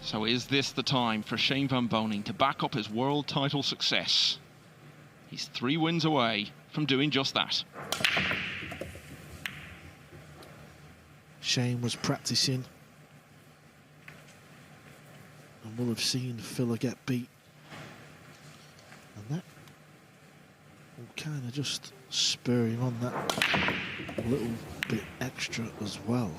So is this the time for Shane van Boening to back up his world title success? He's 3 wins away from doing just that. Shane was practicing and will have seen Filler get beat. And that will kind of just spur him on that a little bit extra as well.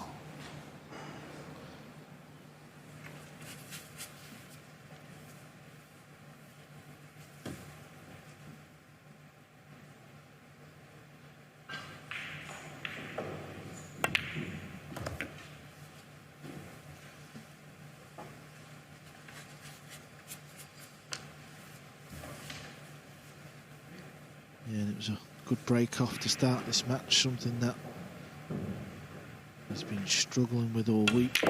And it was a good break off to start this match, something that he's been struggling with all week.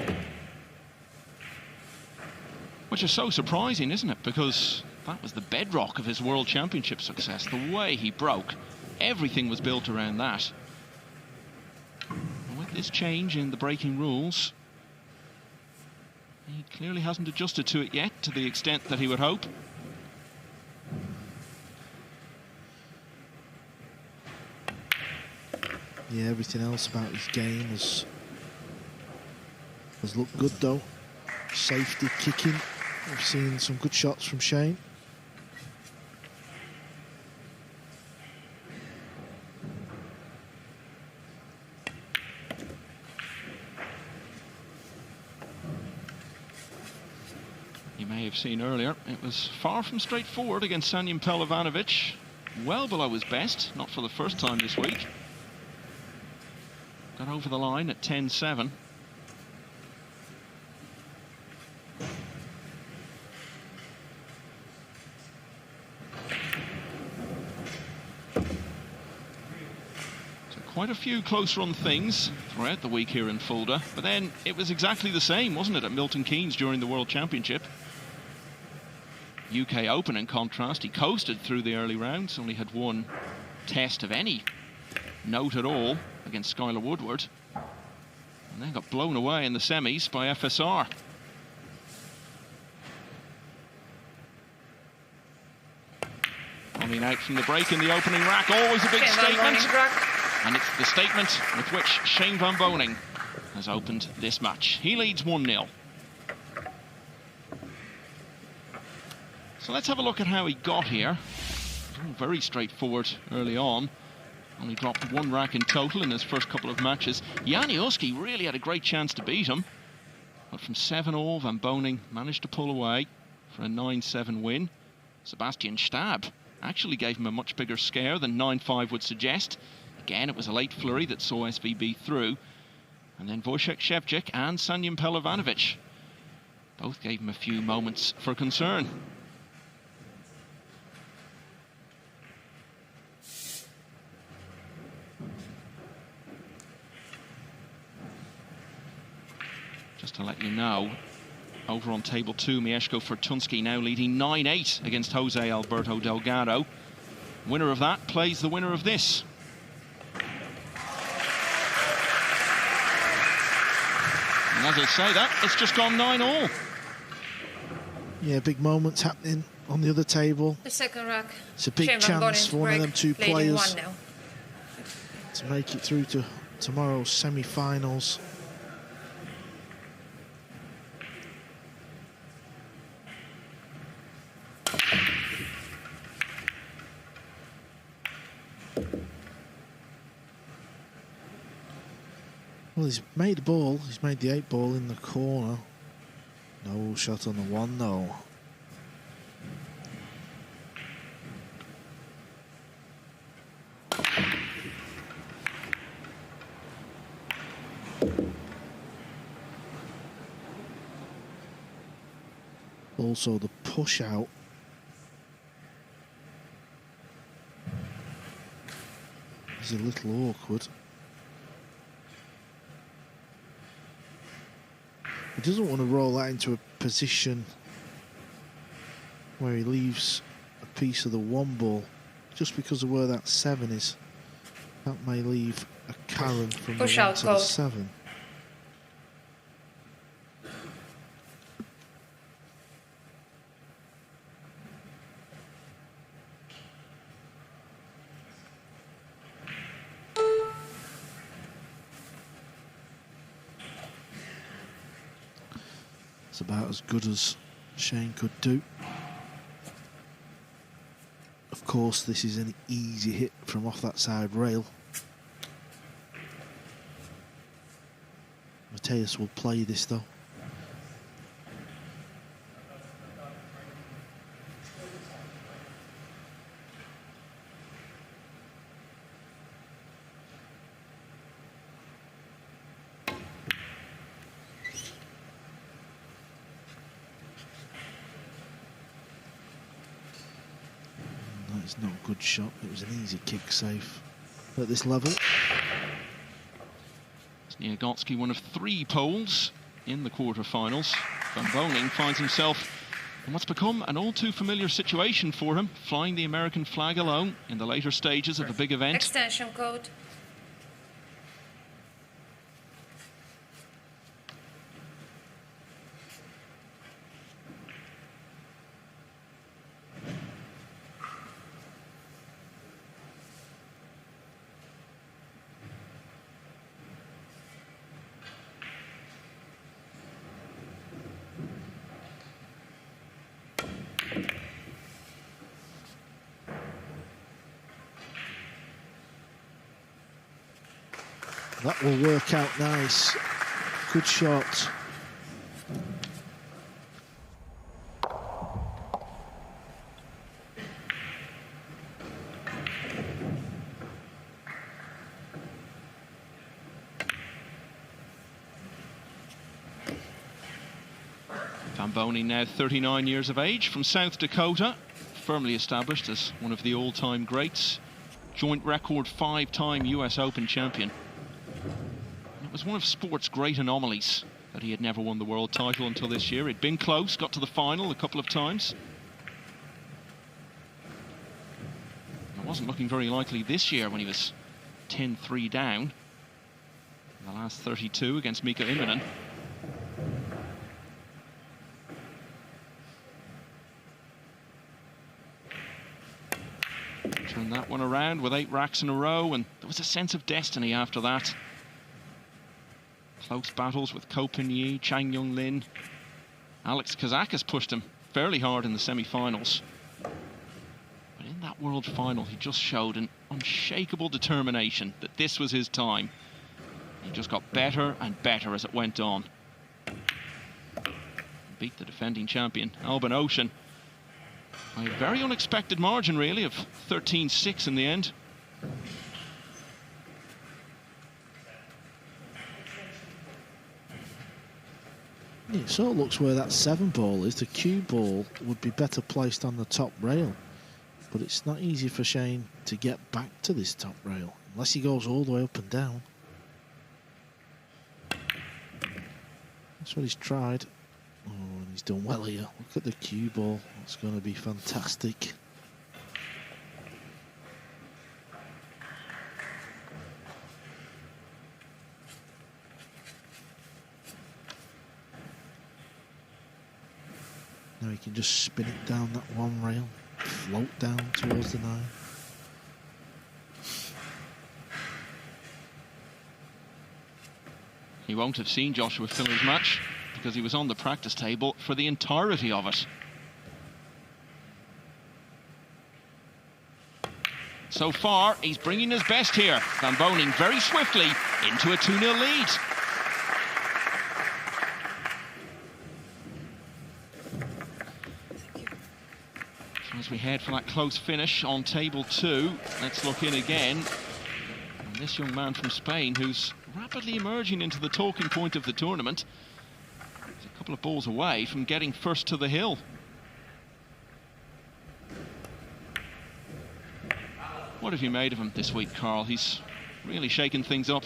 Which is so surprising, isn't it? Because that was the bedrock of his World Championship success. The way he broke, everything was built around that. And with this change in the breaking rules, he clearly hasn't adjusted to it yet to the extent that he would hope. Yeah, everything else about his game has looked good though. Safety, kicking. We've seen some good shots from Shane. You may have seen earlier, it was far from straightforward against Sanjin Pelovanovic. Well below his best, not for the first time this week. Got over the line at 10-7. So quite a few close run things throughout the week here in Fulda, but then it was exactly the same, wasn't it, at Milton Keynes during the World Championship? UK Open, in contrast, he coasted through the early rounds, only had one test of any note at all against Skylar Woodward, and then got blown away in the semis by FSR. Coming out from the break in the opening rack, always a big statement, and it's the statement with which Shane van Boening has opened this match. He leads 1-0. So let's have a look at how he got here. Very straightforward early on. Only dropped 1 rack in total in his first couple of matches. Snegotsky really had a great chance to beat him, but from 7-all, Van Boening managed to pull away for a 9-7 win. Sebastian Stab actually gave him a much bigger scare than 9-5 would suggest. Again, it was a late flurry that saw SVB through. And then Wojciech Szewczyk and Sanjin Pelovanovic both gave him a few moments for concern. Just to let you know, over on table 2, Mieszko Fortuński now leading 9-8 against Jose Alberto Delgado. Winner of that plays the winner of this. And as I say that, it's just gone 9-all. Yeah, big moments happening on the other table. The second rack. It's a big chance for one of them two players to make it through to tomorrow's semi-finals. Well, he's made the ball. He's made the 8-ball in the corner. No shot on the 1, though. Also, the push out. Is a little awkward. He doesn't want to roll that into a position where he leaves a piece of the 1 ball just because of where that 7 is. That may leave a Karen from push the 1 out to goal. the 7. It's about as good as Shane could do. Of course, this is an easy hit from off that side rail. Mateusz will play this though. It's not a good shot. It was an easy kick save at this level. Snegotsky, one of 3 poles in the quarterfinals. Van Boening finds himself in what's become an all too familiar situation for him, flying the American flag alone in the later stages of a big event. Extension code. That will work out nice. Good shot. Van Boening, now 39 years of age, from South Dakota, firmly established as one of the all-time greats. Joint record 5-time US Open champion. It was one of sport's great anomalies that he had never won the world title until this year. He'd been close, got to the final a couple of times. It wasn't looking very likely this year when he was 10-3 down in the last 32 against Mika Immonen. Turned that one around with 8 racks in a row, and there was a sense of destiny after that. Close battles with Ko Pin-Yi, Chang Young-Lin. Alex Kazakis pushed him fairly hard in the semi-finals. But in that world final, he just showed an unshakable determination that this was his time. He just got better and better as it went on. Beat the defending champion, Albin Ocean, by a very unexpected margin, really, of 13-6 in the end. It sort of looks where that 7 ball is. The cue ball would be better placed on the top rail. But it's not easy for Shane to get back to this top rail, unless he goes all the way up and down. That's what he's tried. Oh, and he's done well here. Look at the cue ball. It's going to be fantastic. Now he can just spin it down that one rail, float down towards the 9. He won't have seen Joshua Filler's match because he was on the practice table for the entirety of it. So far, he's bringing his best here. Van Boening very swiftly into a 2-0 lead. As we head for that close finish on table 2, let's look in again. And this young man from Spain, who's rapidly emerging into the talking point of the tournament. He's a couple of balls away from getting first to the hill. What have you made of him this week, Carl? He's really shaken things up.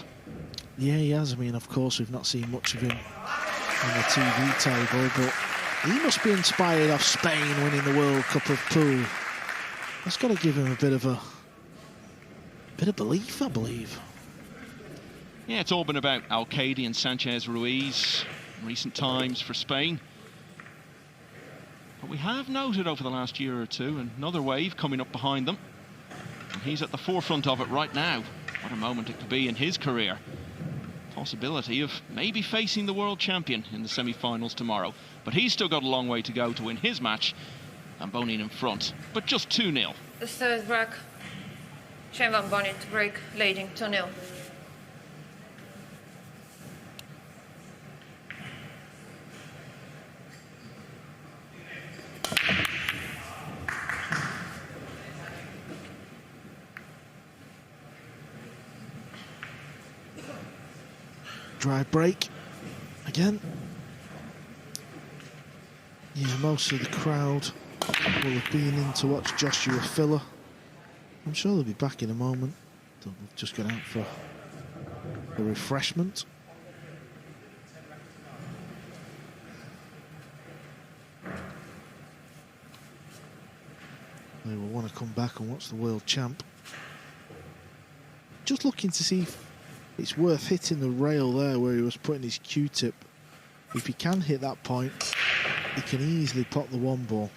Yeah, he has. I mean, of course, we've not seen much of him on the TV table, but he must be inspired off Spain winning the World Cup of Pool. That's got to give him a bit of belief, I believe. Yeah, it's all been about Alcaide and Sanchez Ruiz in recent times for Spain. But we have noted over the last year or two another wave coming up behind them. And he's at the forefront of it right now. What a moment it could be in his career. possibility of maybe facing the world champion in the semi-finals tomorrow. But he's still got a long way to go to win his match. And Boening in front, but just 2-0. The third rack, Shane Van Boening to break, leading 2-0. Dry break again. Yeah, most of the crowd will have been in to watch Joshua Filler. I'm sure they'll be back in a moment. They've just gone out for a refreshment. They will want to come back and watch the world champ. Just looking to see if it's worth hitting the rail there where he was putting his Q-tip. If he can hit that point, he can easily pot the one ball.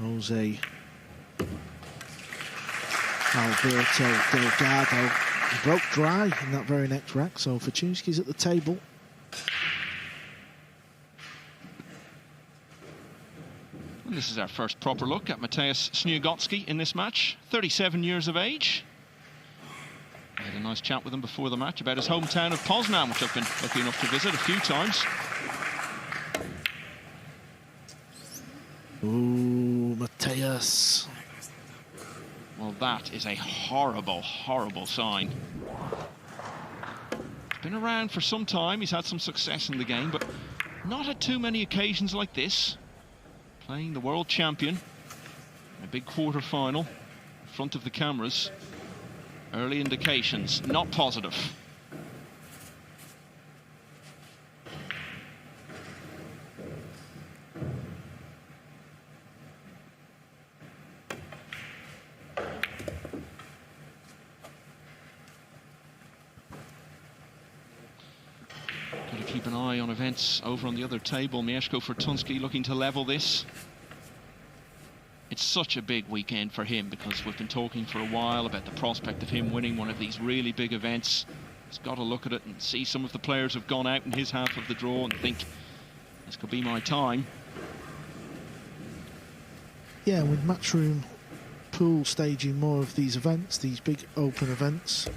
Jose Alberto Delgado, he broke dry in that very next rack, so Fortunski's at the table. And this is our first proper look at Mateusz Sniegocki in this match, 37 years of age. I had a nice chat with him before the match about his hometown of Poznan, which I've been lucky enough to visit a few times. Ooh, Mateusz. Well, that is a horrible, horrible sign. He's been around for some time. He's had some success in the game, but not at too many occasions like this. Playing the world champion in a big quarter-final in front of the cameras. Early indications, not positive. Keep an eye on events over on the other table. Mieszko Fortunski looking to level this. It's such a big weekend for him because we've been talking for a while about the prospect of him winning one of these really big events. He's got to look at it and see some of the players have gone out in his half of the draw and think, this could be my time. Yeah, with Matchroom Pool staging more of these events, these big open events,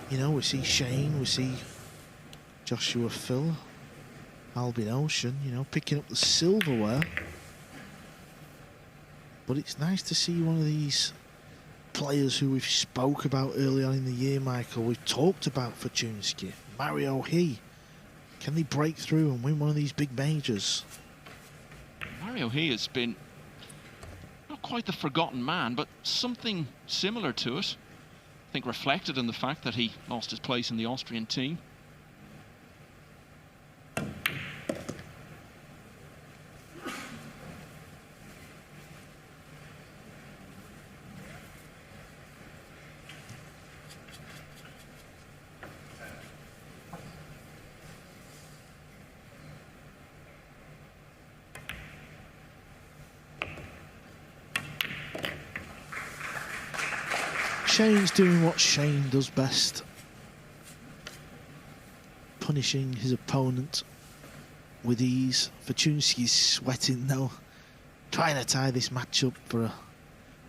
you know, we see Shane, we see Joshua Filler, Albin Ocean, you know, picking up the silverware. But it's nice to see one of these players who we've spoke about early on in the year, Michael. We've talked about Fortunski, Mario He. Can they break through and win one of these big majors? Mario He has been not quite the forgotten man, but something similar to it. I think reflected in the fact that he lost his place in the Austrian team. Shane's doing what Shane does best. Punishing his opponent with ease. Fortunski's sweating now. Trying to tie this match up for a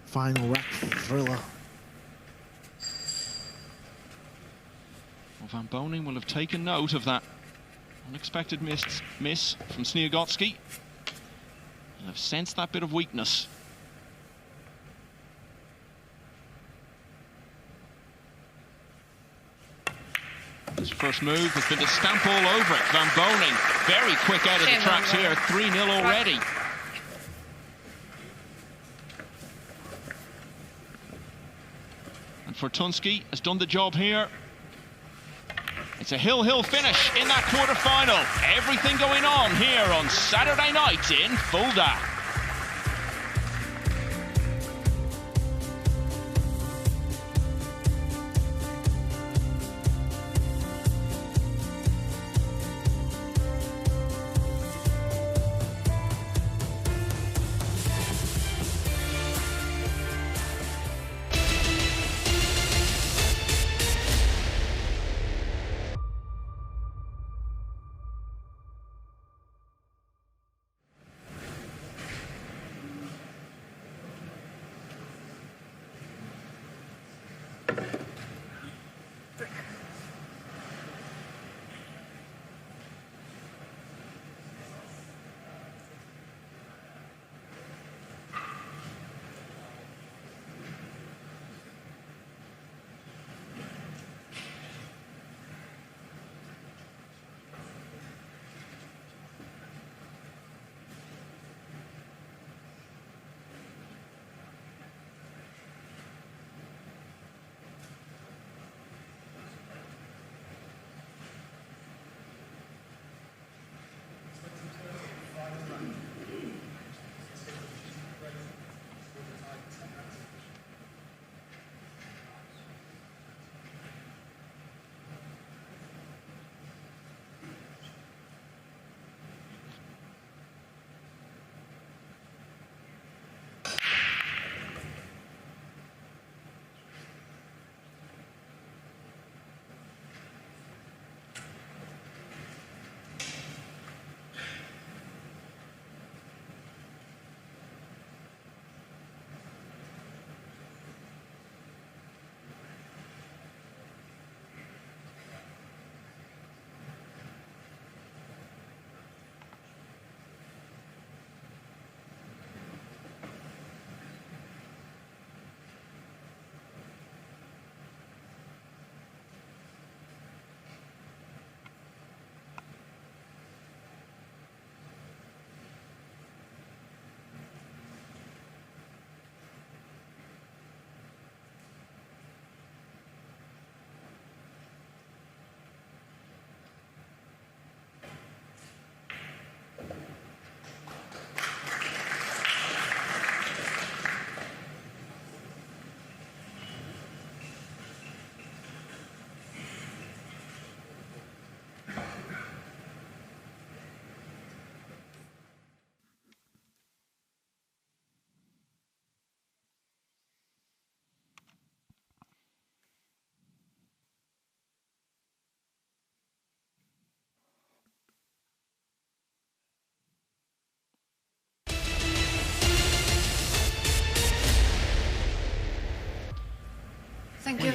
final rack thriller. Well, Van Boening will have taken note of that unexpected miss from Snegotsky. And have sensed that bit of weakness. His first move has been to stamp all over it. Van Boening very quick out of the tracks here. 3-0 already. And Fortunski has done the job here. It's a hill finish in that quarter-final. Everything going on here on Saturday night in Fulda.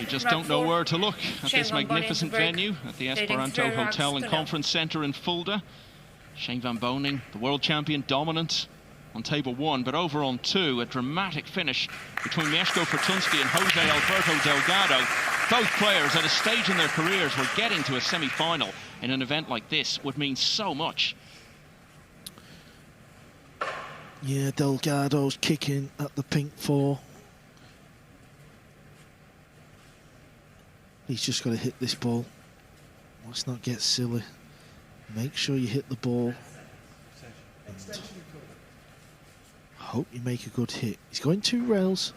just Rack don't know 4. where to look at Shane this Van Boening magnificent to break, venue at the leading Esperanto 3 racks Hotel and to 0. Conference Centre in Fulda. Shane Van Boening, the world champion, dominant on table 1, but over on 2, a dramatic finish between Mieszko Fortunski and Jose Alberto Delgado. Both players at a stage in their careers were getting to a semi-final in an event like this would mean so much. Yeah, Delgado's kicking at the pink 4. He's just got to hit this ball. Let's not get silly. Make sure you hit the ball. And hope you make a good hit. He's going 2 rails.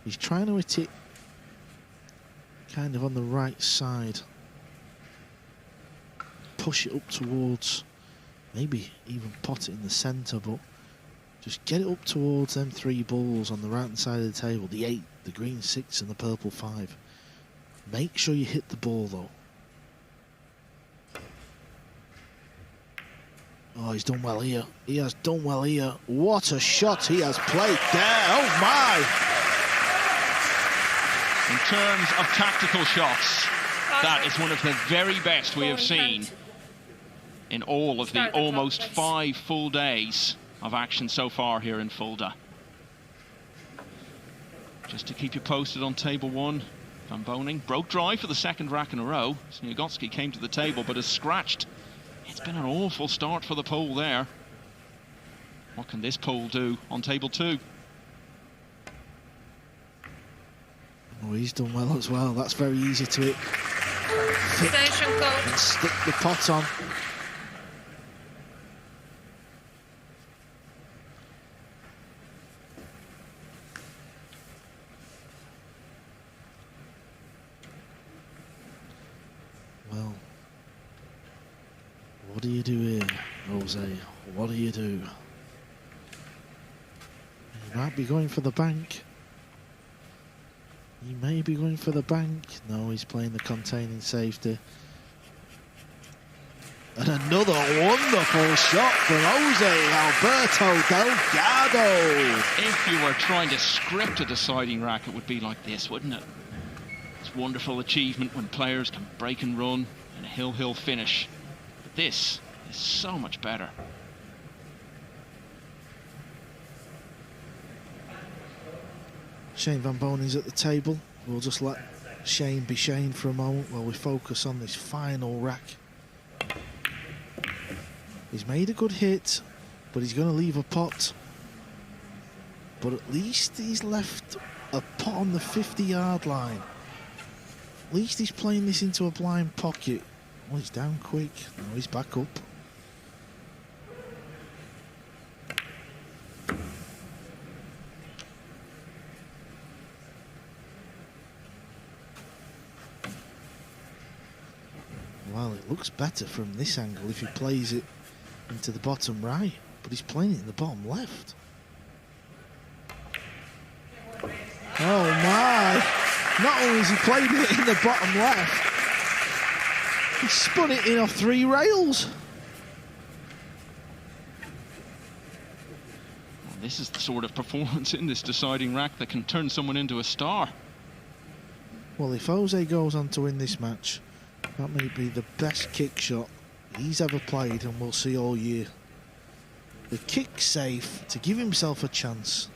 He's trying to hit it kind of on the right side. Push it up towards, maybe even pot it in the centre, but just get it up towards them 3 balls on the right hand side of the table. The 8, the green 6 and the purple 5. Make sure you hit the ball though. Oh, he's done well here. He has done well here. What a shot he has played there. Oh my! In terms of tactical shots, that is one of the very best we have seen in all of the almost 5 full days of action so far here in Fulda. Just to keep you posted on table 1, Van Boening broke dry for the 2nd rack in a row. Snegotsky came to the table but has scratched. It's been an awful start for the pole there. What can this pole do on table 2? Oh, he's done well as well. That's very easy to hit. Station code. And stick the pot on. Well, what do you do here, Jose? What do you do? He might be going for the bank. He may be going for the bank. No, he's playing the containing safety. And another wonderful shot from Jose Alberto Delgado. If you were trying to script a deciding rack, it would be like this, wouldn't it? It's wonderful achievement when players can break and run in a hill-hill finish. But this is so much better. Shane Van Boning's at the table. We'll just let Shane be Shane for a moment while we focus on this final rack. He's made a good hit, but he's going to leave a pot. But at least he's left a pot on the 50-yard line. At least he's playing this into a blind pocket. Oh, he's down quick. Now he's back up. Well, it looks better from this angle if he plays it into the bottom right, but he's playing it in the bottom left. Oh my! Not only has he played it in the bottom left, he spun it in off 3 rails. Well, this is the sort of performance in this deciding rack that can turn someone into a star. Well, if Jose goes on to win this match, that may be the best kick shot he's ever played, and we'll see all year. The kick safe to give himself a chance.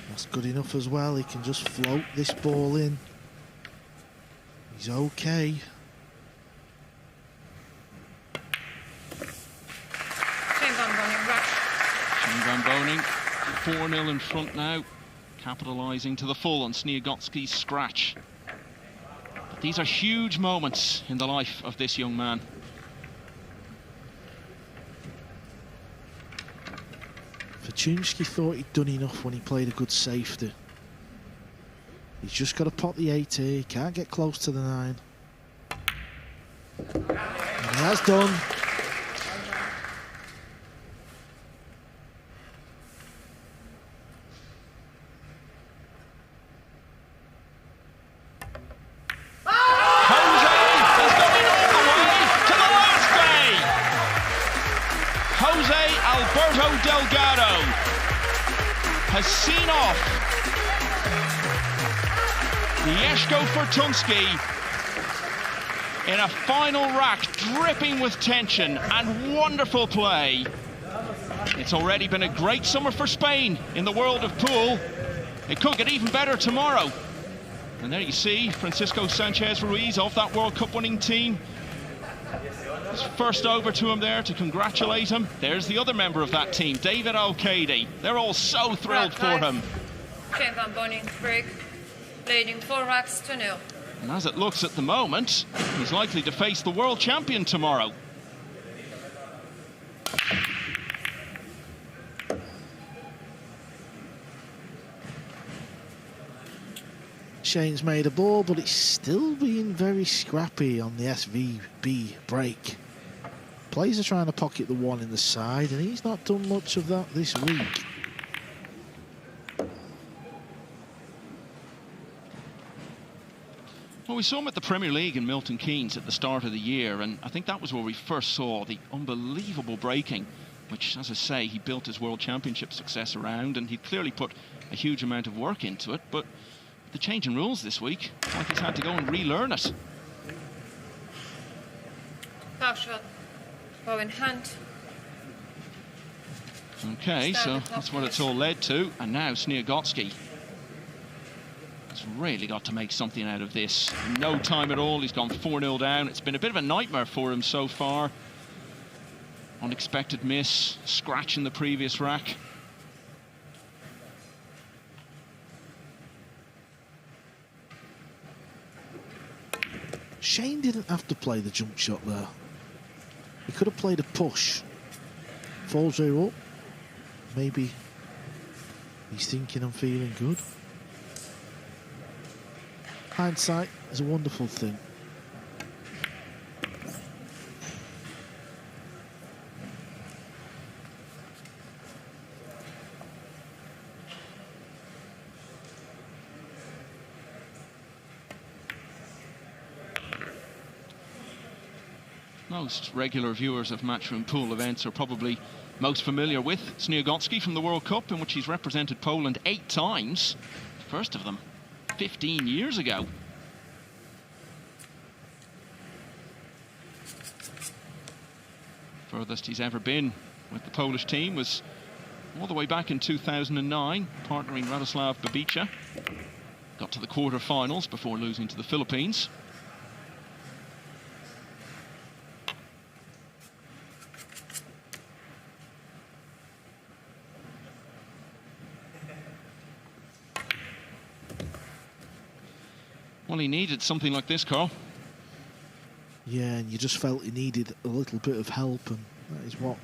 That's good enough as well. He can just float this ball in. He's okay. Van Boening, 4-0 in front now, capitalising to the full on Snegotsky's scratch. But these are huge moments in the life of this young man. Fortunski thought he'd done enough when he played a good safety. He's just got to pot the 8 here, he can't get close to the 9. And he has done. Delgado has seen off Mieszko Fortunski in a final rack, dripping with tension and wonderful play. It's already been a great summer for Spain in the world of pool. It could get even better tomorrow. And there you see Francisco Sanchez Ruiz of that World Cup winning team. It's first over to him there to congratulate him. There's the other member of that team, David O'Cady. They're all so thrilled for him. Shane van Boening break, leading 4 racks to 0. And as it looks at the moment, he's likely to face the world champion tomorrow. Shane's made a ball, but it's still being very scrappy on the SVB break. Players are trying to pocket the one in the side, and he's not done much of that this week. Well, we saw him at the Premier League in Milton Keynes at the start of the year, and I think that was where we first saw the unbelievable breaking, which, as I say, he built his World Championship success around, and he clearly put a huge amount of work into it. But the change in rules this week, it's like he's had to go and relearn it. Power shot, bow in hand. Okay, so that's what it's all led to. And now Snegotsky has really got to make something out of this. No time at all. He's gone 4-0 down. It's been a bit of a nightmare for him so far. Unexpected miss, scratch in the previous rack. Shane didn't have to play the jump shot there. He could have played a push. 4-0 up. Maybe he's thinking I'm feeling good. Hindsight is a wonderful thing. Most regular viewers of Matchroom Pool events are probably most familiar with Sniegotsky from the World Cup, in which he's represented Poland 8 times. The first of them 15 years ago. Furthest he's ever been with the Polish team was all the way back in 2009, partnering Radoslav Babica. Got to the quarter-finals before losing to the Philippines. Well, he needed something like this, Carl. Yeah, and you just felt he needed a little bit of help, and that is what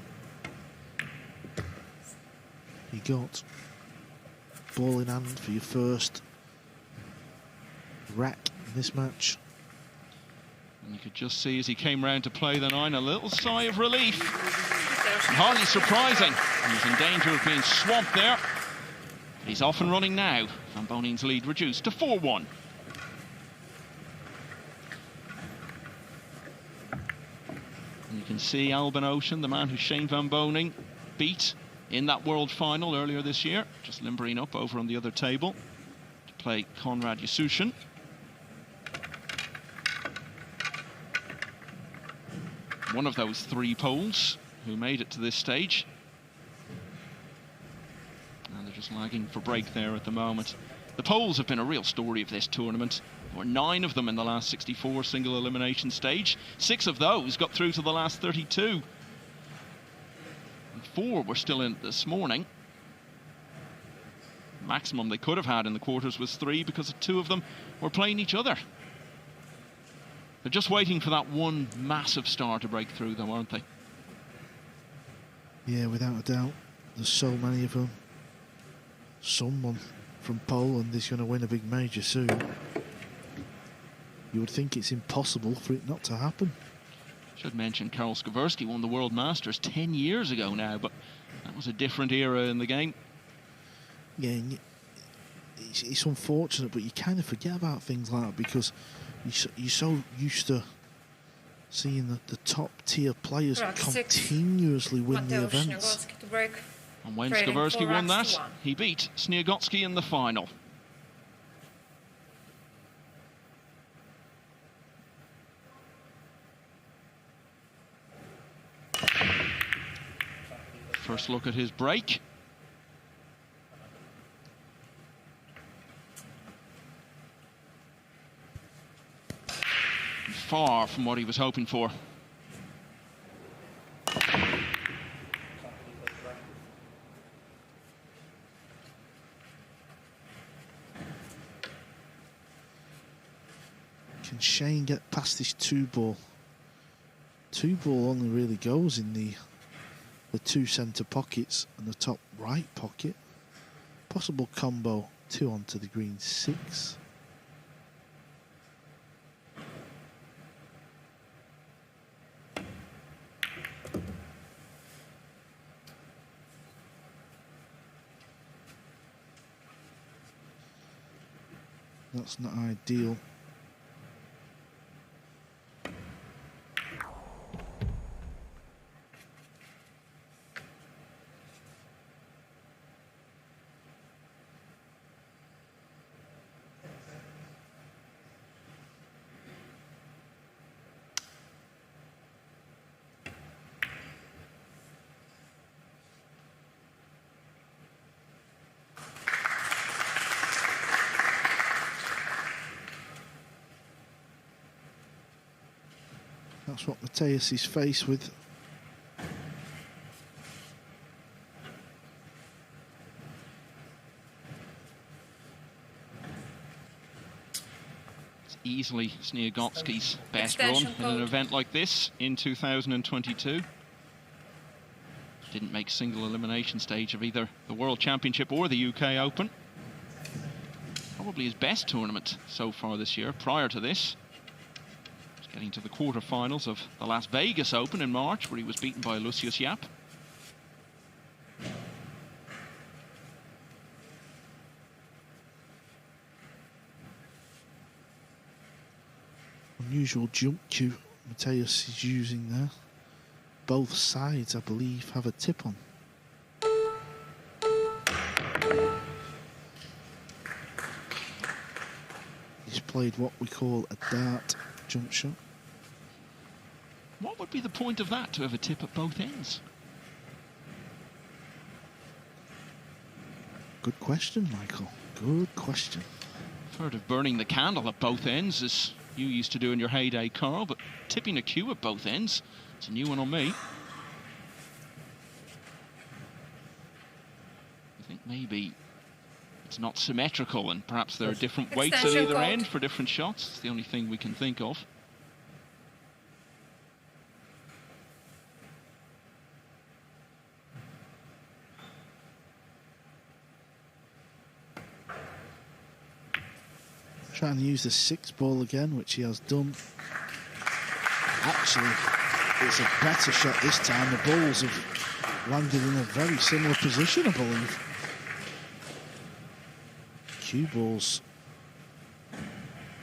he got. Ball in hand for your first rack in this match. And you could just see as he came round to play the 9, a little sigh of relief. And hardly surprising. He's in danger of being swamped there. But he's off and running now. Van Boning's lead reduced to 4-1. You can see Albin Ocean, the man who Shane van Boning beat in that world final earlier this year, just limbering up over on the other table to play Konrad Yasushin. One of those 3 Poles who made it to this stage. And they're just lagging for break there at the moment. The Poles have been a real story of this tournament. There were 9 of them in the last 64 single elimination stage. 6 of those got through to the last 32. And 4 were still in it this morning. Maximum they could have had in the quarters was 3 because 2 of them were playing each other. They're just waiting for that one massive star to break through though, aren't they? Yeah, without a doubt. There's so many of them. Someone from Poland is going to win a big major soon. You would think it's impossible for it not to happen. Should mention Karol Skawersky won the World Masters 10 years ago now, but that was a different era in the game. Yeah, and it's unfortunate, but you kind of forget about things like that because you're so used to seeing the top tier players continuously win the events. Mateusz Sniegocki to break, And when Trading Skaversky 4 won racks that, to 1. he beat Snegotsky in the final. First look at his break. Far from what he was hoping for. Can Shane get past this 2-ball? 2-ball only really goes in the 2 centre pockets and the top right pocket. Possible combo 2 onto the green 6. That's not ideal. That's what Mateusz is faced with. It's easily Snegotsky's best Extension run in an code. event like this in 2022. Didn't make single elimination stage of either the World Championship or the UK Open. Probably his best tournament so far this year. Prior to this, getting to the quarterfinals of the Las Vegas Open in March, where he was beaten by Lucius Yap. Unusual jump cue Mateusz is using there. Both sides, I believe, have a tip on. He's played what we call a dart jump shot. What would be the point of that, to have a tip at both ends? Good question, Michael. Good question. I've heard of burning the candle at both ends, as you used to do in your heyday, Carl, but tipping a cue at both ends, it's a new one on me. I think maybe it's not symmetrical, and perhaps there are different weights at Extension either code. end for different shots. It's the only thing we can think of. Trying to use the 6-ball again, which he has done. Actually, it's a better shot this time. The balls have landed in a very similar position, I believe. Cue balls,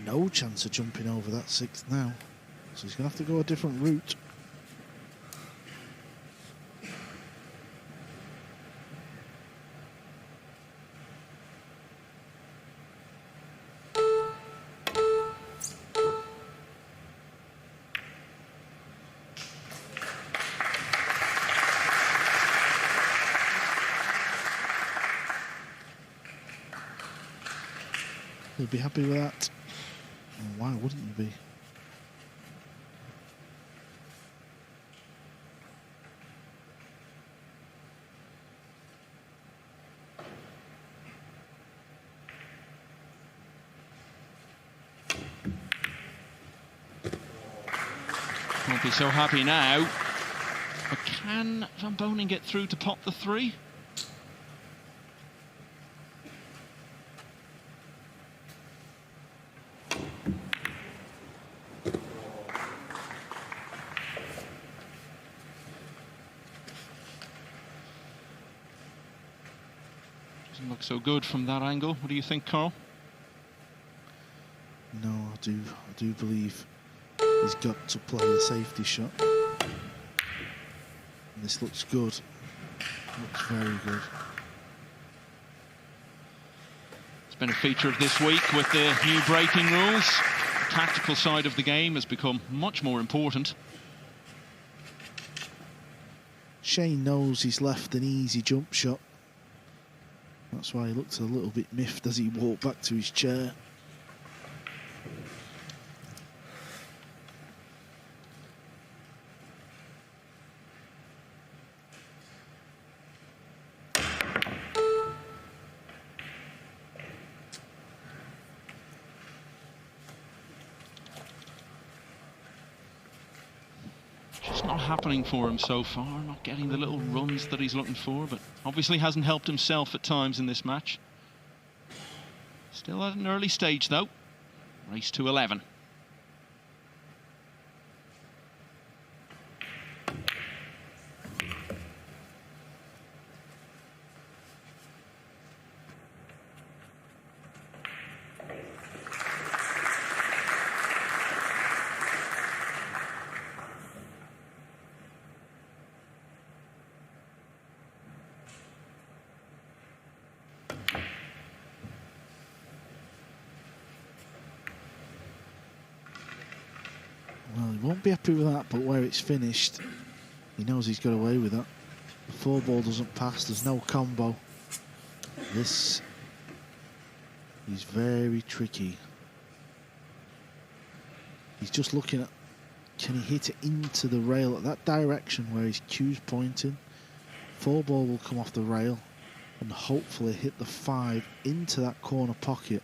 no chance of jumping over that 6 now. So he's going to have to go a different route. He'll be happy with that. Oh, why wouldn't you be? Won't be so happy now. But can Van Boening get through to pot the 3? Doesn't look so good from that angle. What do you think, Carl? No, I do believe he's got to play a safety shot. And this looks good. Looks very good. It's been a feature of this week with the new breaking rules. The tactical side of the game has become much more important. Shane knows he's left an easy jump shot. That's why he looked a little bit miffed as he walked back to his chair. Just not happening for him so far, not getting the little runs that he's looking for, but obviously hasn't helped himself at times in this match. Still at an early stage though. Race to 11. Well, he won't be happy with that, but where it's finished, he knows he's got away with that. The 4-ball doesn't pass, there's no combo. This is very tricky. He's just looking at, can he hit it into the rail at that direction where his cue's pointing? 4-ball will come off the rail and hopefully hit the 5 into that corner pocket.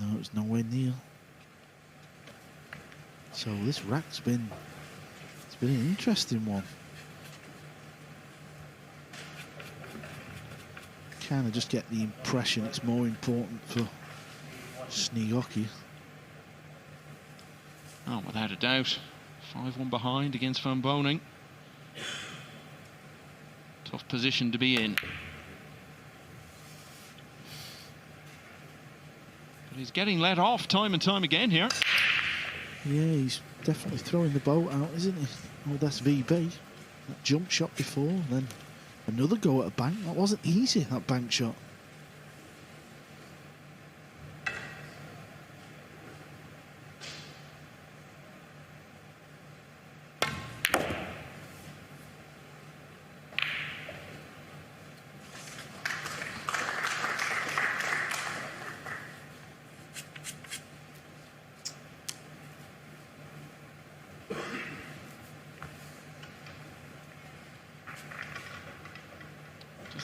No, it's nowhere near. So this rack's been, it's been an interesting one. Kind of just get the impression it's more important for Sniegocki. Oh, without a doubt. 5-1 behind against Van Boening. Tough position to be in. But he's getting let off time and time again here. Yeah, he's definitely throwing the boat out, isn't he? Oh, that's VB. That jump shot before, then another go at a bank. That wasn't easy, that bank shot.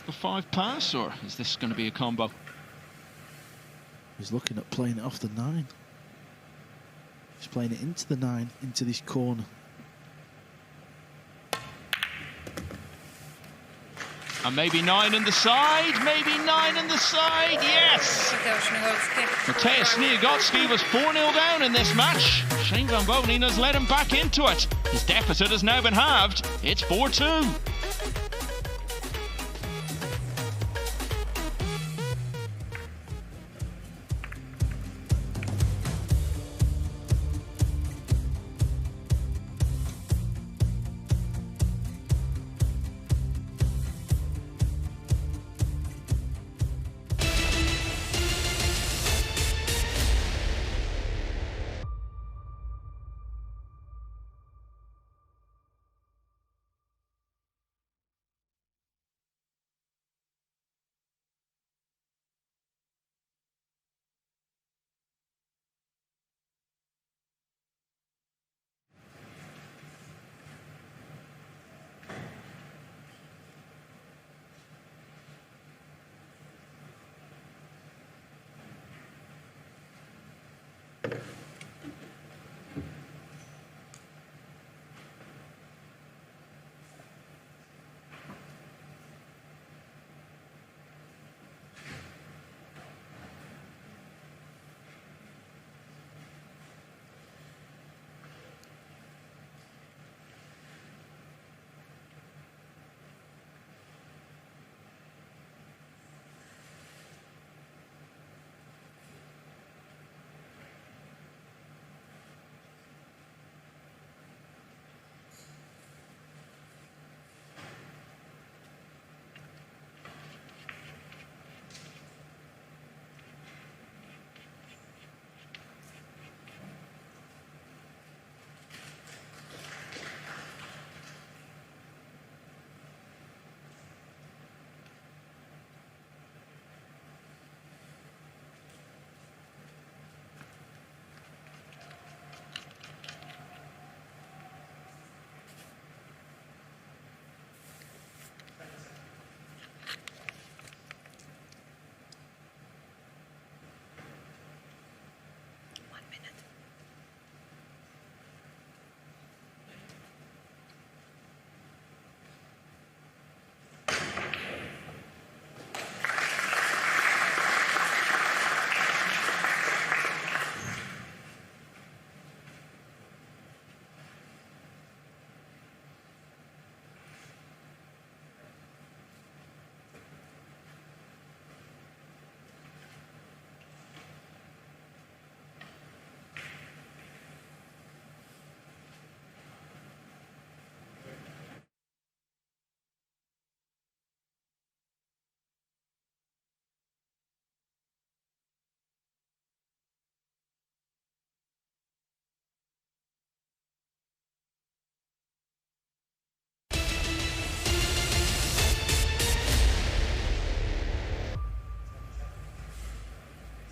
The 5 pass, or is this going to be a combo? He's looking at playing it off the 9. He's playing it into the 9, into this corner. And maybe 9 in the side, maybe 9 in the side, yes! Mateusz Sniegocki was 4-0 down in this match. Shane Van Boening has led him back into it. His deficit has now been halved. It's 4-2.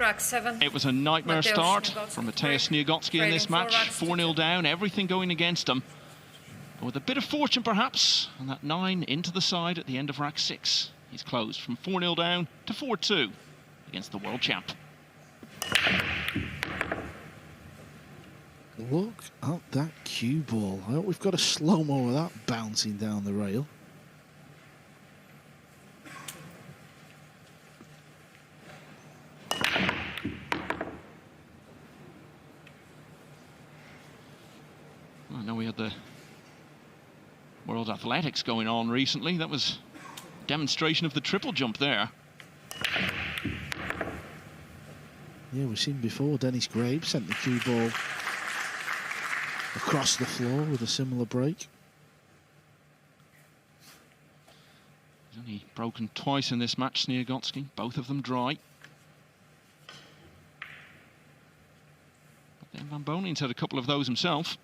Rack 7. It was a nightmare Mateusz start Sniegocki from Mateusz Sniegocki in this match. 4-0 down, everything going against him. But with a bit of fortune, perhaps, and that 9 into the side at the end of rack 6. He's closed from 4-0 down to 4-2 against the world champ. Look at that cue ball. I hope we've got a slow-mo of that bouncing down the rail. I know we had the World Athletics going on recently. That was a demonstration of the triple jump there. Yeah, we've seen before Dennis Graves sent the cue ball across the floor with a similar break. He's only broken twice in this match, Snegotsky, both of them dry. But then Van Boning's had a couple of those himself.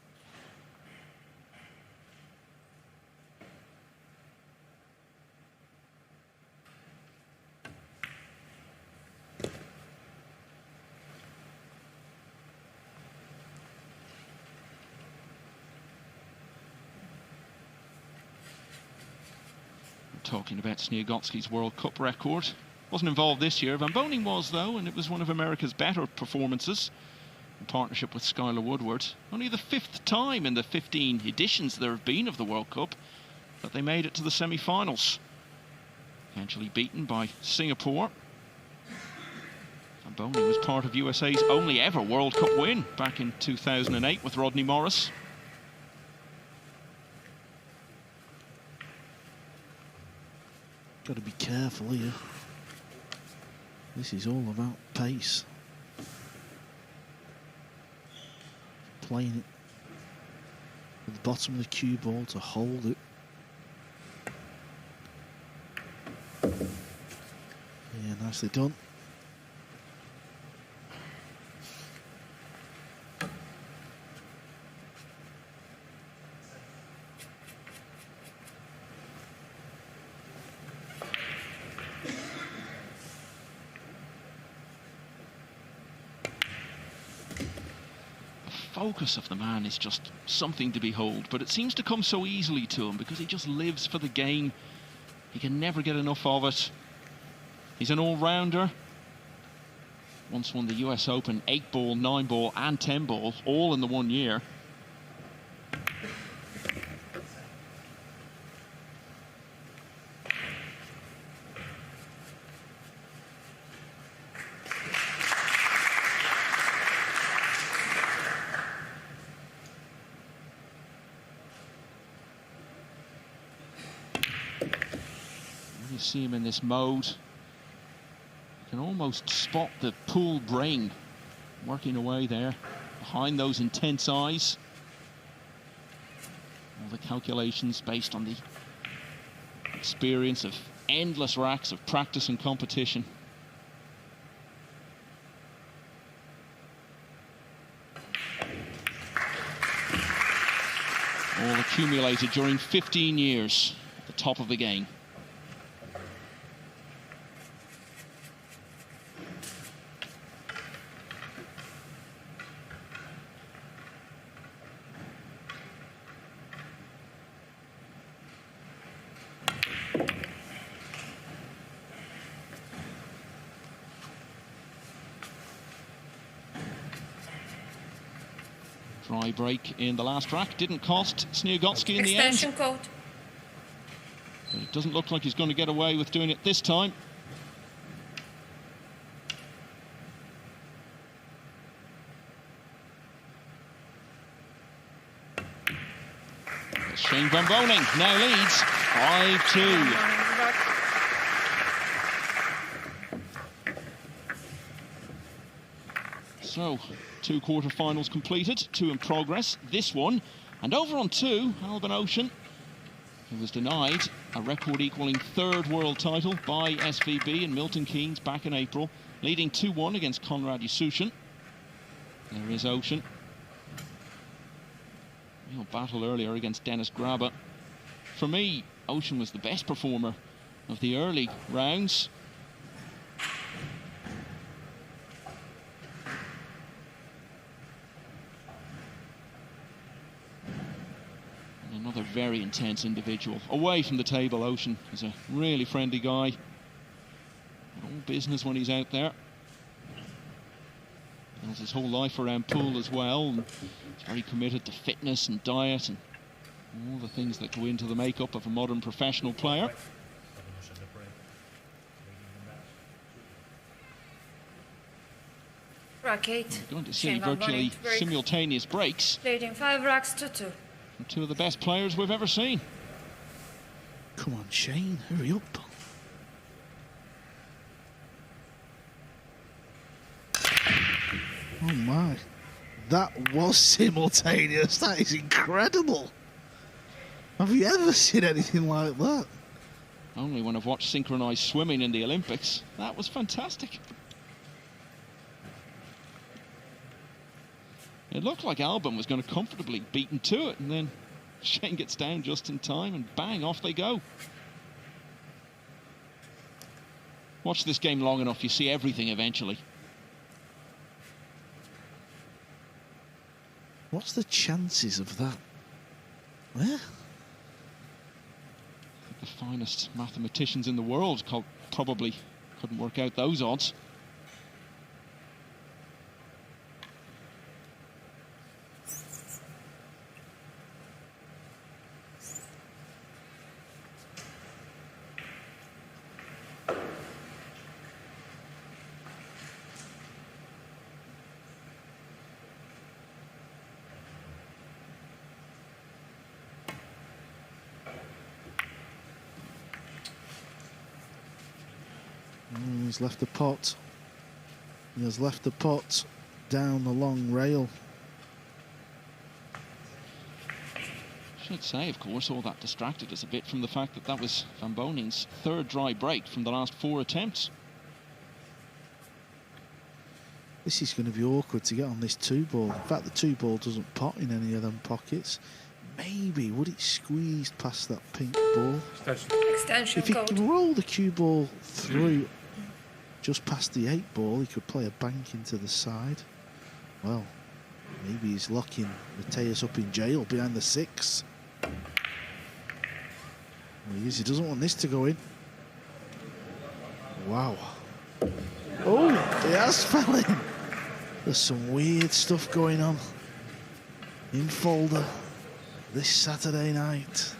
Talking about Snegotsky's World Cup record. Wasn't involved this year. Van Boning was, though, and it was one of America's better performances in partnership with Skylar Woodward. Only the 5th time in the 15 editions there have been of the World Cup that they made it to the semi-finals. Eventually beaten by Singapore. Van Boning was part of USA's only ever World Cup win back in 2008 with Rodney Morris. Got to be careful here. This is all about pace. Playing it at the bottom of the cue ball to hold it. Yeah, nicely done. Focus of the man is just something to behold, but it seems to come so easily to him because he just lives for the game. He can never get enough of it. He's an all-rounder. Once won the US Open 8-ball, 9-ball and 10-ball, all in the 1 year. See him in this mode, you can almost spot the pool brain working away there behind those intense eyes. All the calculations based on the experience of endless racks of practice and competition. All accumulated during 15 years at the top of the game. Dry break in the last rack. Didn't cost Snegotsky in the end. Extension code. But it doesn't look like he's going to get away with doing it this time. Shane Van Boning now leads 5-2. So, 2 quarterfinals completed, 2 in progress. This one, and over on 2, Albin Ocean, who was denied a record-equalling 3rd world title by SVB in Milton Keynes back in April, leading 2-1 against Konrad Usushin. There is Ocean. Real battle earlier against Dennis Grabber. For me, Ocean was the best performer of the early rounds. Another very intense individual. Away from the table, Ocean is a really friendly guy. All business when he's out there. Builds his whole life around pool as well. And he's very committed to fitness and diet and all the things that go into the makeup of a modern professional player. Rack 8. We're going to see virtually simultaneous breaks. Leading 5 racks to 2. From two of the best players we've ever seen. Come on, Shane, hurry up. Oh my, that was simultaneous. That is incredible. Have you ever seen anything like that? Only when I've watched synchronized swimming in the Olympics. That was fantastic. It looked like Albon was going to comfortably beat him to it, and then Shane gets down just in time, and bang, off they go. Watch this game long enough, you see everything eventually. What's the chances of that? Where? The finest mathematicians in the world probably couldn't work out those odds. He's left the pot. He has left the pot down the long rail. Should say, of course, all that distracted us a bit from the fact that that was Van Boning's third dry break from the last 4 attempts. This is going to be awkward to get on this 2-ball. In fact, the 2-ball doesn't pot in any of them pockets. Maybe, would it squeeze past that pink ball? Extension if he code. can roll the cue ball through just past the 8-ball, he could play a bank into the side. Well, maybe he's locking Mateusz up in jail behind the 6. Well, he doesn't want this to go in. Wow. Oh, he has fell in. There's some weird stuff going on in Folder this Saturday night.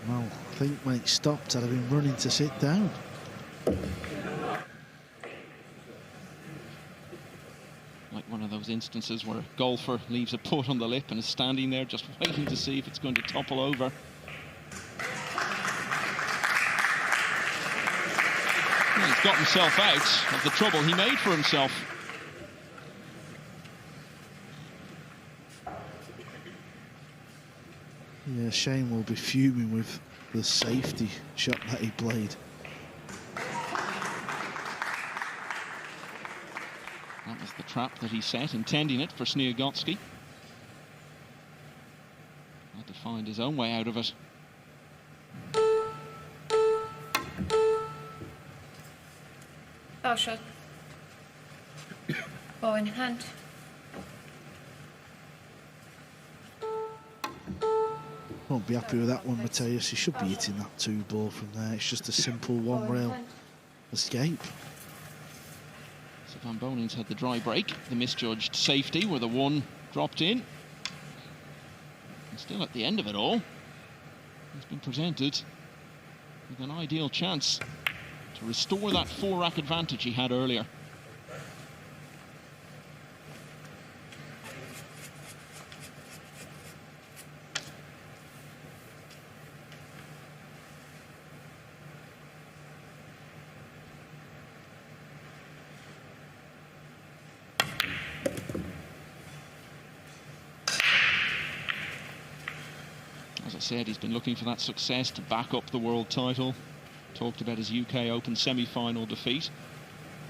Well, I think when it stopped, I'd have been running to sit down. Like one of those instances where a golfer leaves a putt on the lip and is standing there just waiting to see if it's going to topple over. Well, he's got himself out of the trouble he made for himself. Yeah, Shane will be fuming with the safety shot that he played. That was the trap that he set, intending it for Snegotsky. Had to find his own way out of it. Foul shot. Ball in hand. Won't be happy with that one, Mateusz. He should be hitting that 2-ball from there. It's just a simple 1-rail escape. So Van Boning's had the dry break, the misjudged safety where the 1 dropped in. And still at the end of it all, he's been presented with an ideal chance to restore that 4-rack advantage he had earlier. As I said, he's been looking for that success to back up the world title. Talked about his UK Open semi-final defeat.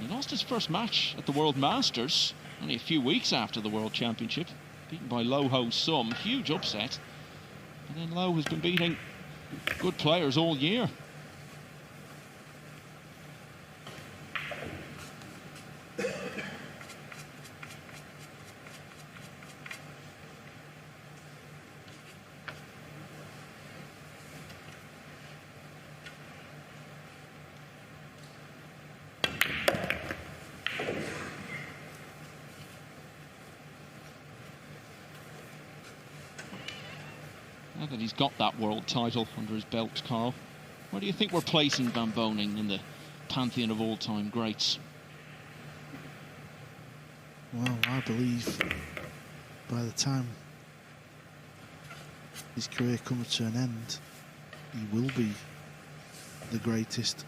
He lost his first match at the World Masters only a few weeks after the World Championship, beaten by Loh Ho Sum, huge upset. And then Loh has been beating good players all year. Now that he's got that world title under his belt, Carl, where do you think we're placing Van Boening in the pantheon of all-time greats? Well, I believe by the time his career comes to an end, he will be the greatest.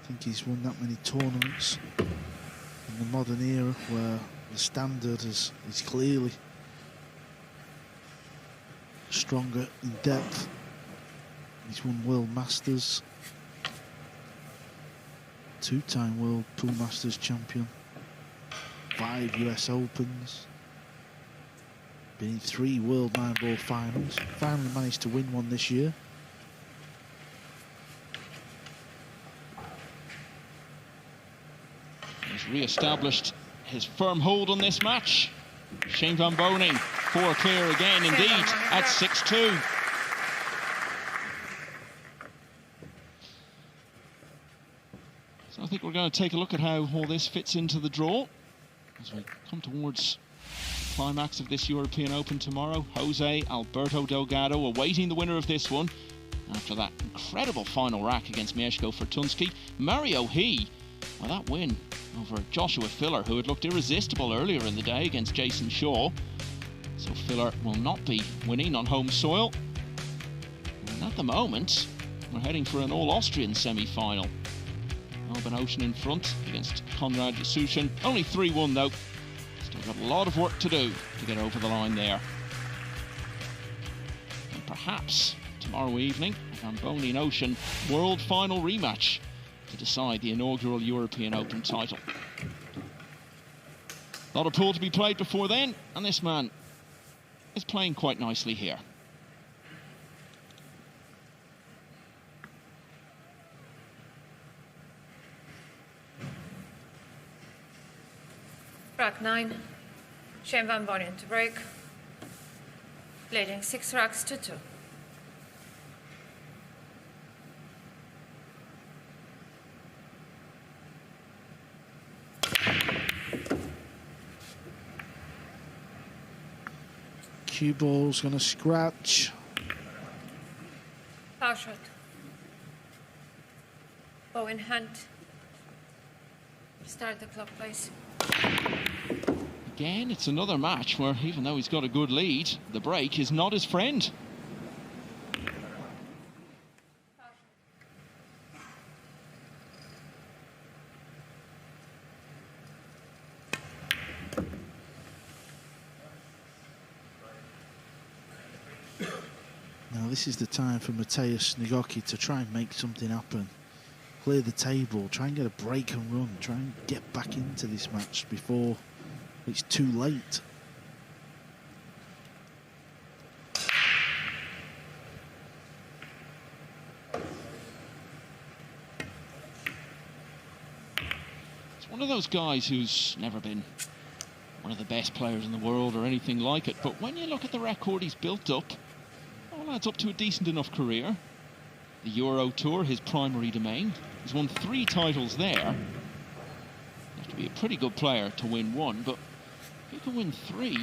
I think he's won that many tournaments in the modern era where the standard is clearly stronger in depth. He's won World Masters, two-time World Pool Masters champion, 5 US Opens, been in 3 World Nineball finals, finally managed to win one this year. He's re-established his firm hold on this match. Shane Van Boening, 4 clear again, indeed, at 6-2. So I think we're going to take a look at how all this fits into the draw as we come towards the climax of this European Open tomorrow. Jose Alberto Delgado awaiting the winner of this one after that incredible final rack against Mieszko Fortunski. Mario He, well, that win over Joshua Filler, who had looked irresistible earlier in the day against Jason Shaw. So Filler will not be winning on home soil. And at the moment, we're heading for an all-Austrian semi-final. Alban Ocean in front against Konrad Sushin. Only 3-1 though. Still got a lot of work to do to get over the line there. And perhaps tomorrow evening, a Van Boening Ocean World Final rematch to decide the inaugural European Open title. A lot of pool to be played before then, and this man is playing quite nicely here. Rack 9, Shane Van Boening to break, leading 6 racks to 2. Cue ball's going to scratch. Power shot. Bow in hand. Start the clock, please. Again, it's another match where, even though he's got a good lead, the break is not his friend. Now this is the time for Mateusz Sniegocki to try and make something happen. Clear the table, try and get a break and run, try and get back into this match before it's too late. It's one of those guys who's never been one of the best players in the world or anything like it, but when you look at the record he's built up, all adds up to a decent enough career. The Euro Tour, his primary domain. He's won 3 titles there. You have to be a pretty good player to win 1, but if you can win 3,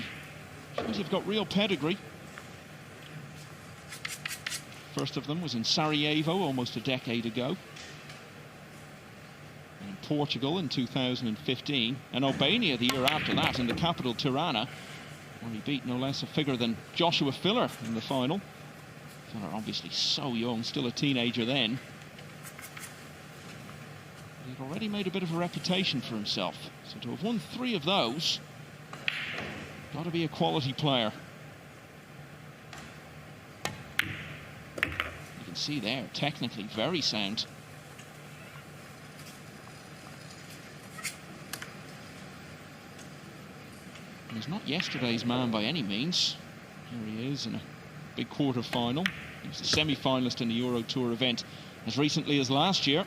shows you've got real pedigree. First of them was in Sarajevo almost a decade ago. And in Portugal in 2015. And Albania the year after that in the capital Tirana, where he beat no less a figure than Joshua Filler in the final. Filler obviously so young, still a teenager then. He'd already made a bit of a reputation for himself. So to have won 3 of those, got to be a quality player. You can see there, technically very sound. And he's not yesterday's man by any means. Here he is in a big quarter-final. He was a semi-finalist in the Euro Tour event as recently as last year.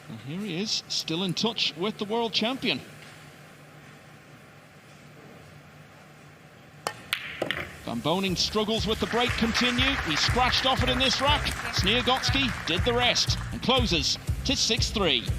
And here he is, still in touch with the world champion. Van Van Boening struggles with the break continue. He scratched off it in this rack. Snegotsky did the rest and closes to 6-3.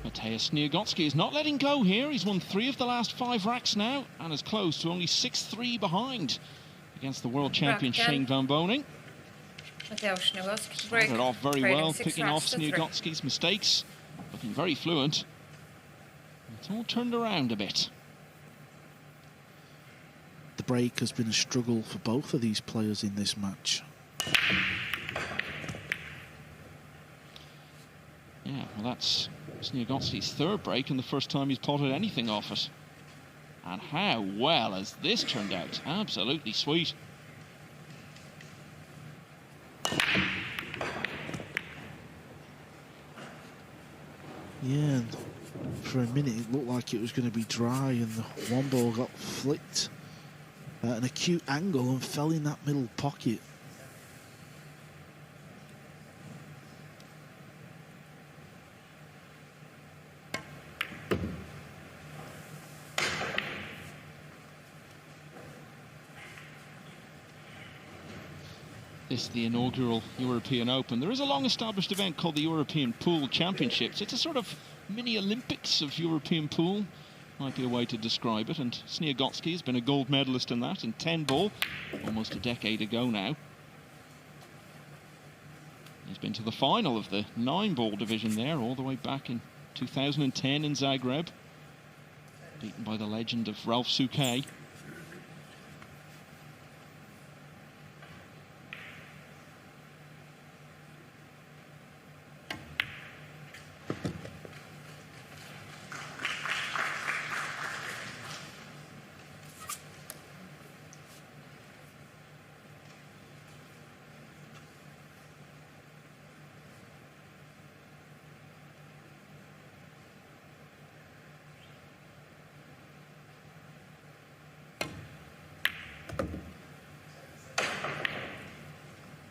Mateusz Sniegocki is not letting go here. He's won 3 of the last 5 racks now and is close to only 6-3 behind against the world champion Shane Van Boening. Mateusz Sniegocki started off very well, picking off Snegotsky's mistakes, looking very fluent. It's all turned around a bit. The break has been a struggle for both of these players in this match. Yeah, well, that's Snegotsky's 3rd break and the first time he's potted anything off it. And how well has this turned out? Absolutely sweet. Yeah, and for a minute it looked like it was going to be dry, and the one ball got flicked at an acute angle and fell in that middle pocket. This is the inaugural European Open. There is a long-established event called the European Pool Championships. It's a sort of mini Olympics of European pool, might be a way to describe it. And Snegotsky has been a gold medalist in that in 10-ball, almost a decade ago now. He's been to the final of the 9-ball division there, all the way back in 2010 in Zagreb, beaten by the legend of Ralph Souquet.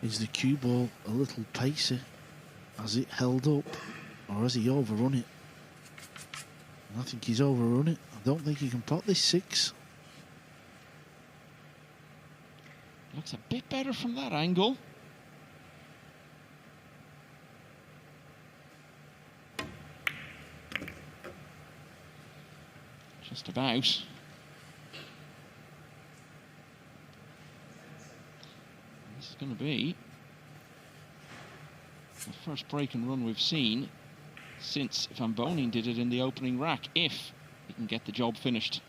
Is the cue ball a little pacey? Has it held up, or has he overrun it? I think he's overrun it. I don't think he can pot this 6. Looks a bit better from that angle. Just about. This is going to be the first break and run we've seen since Van Boening did it in the opening rack, if he can get the job finished.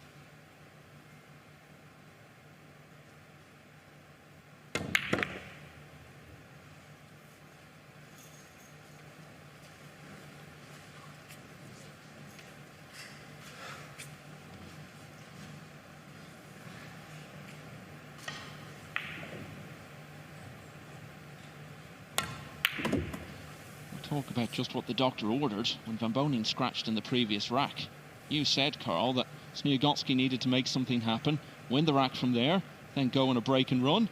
Talk about just what the doctor ordered when Van Boening scratched in the previous rack. You said, Carl, that Snegotsky needed to make something happen, win the rack from there, then go on a break and run.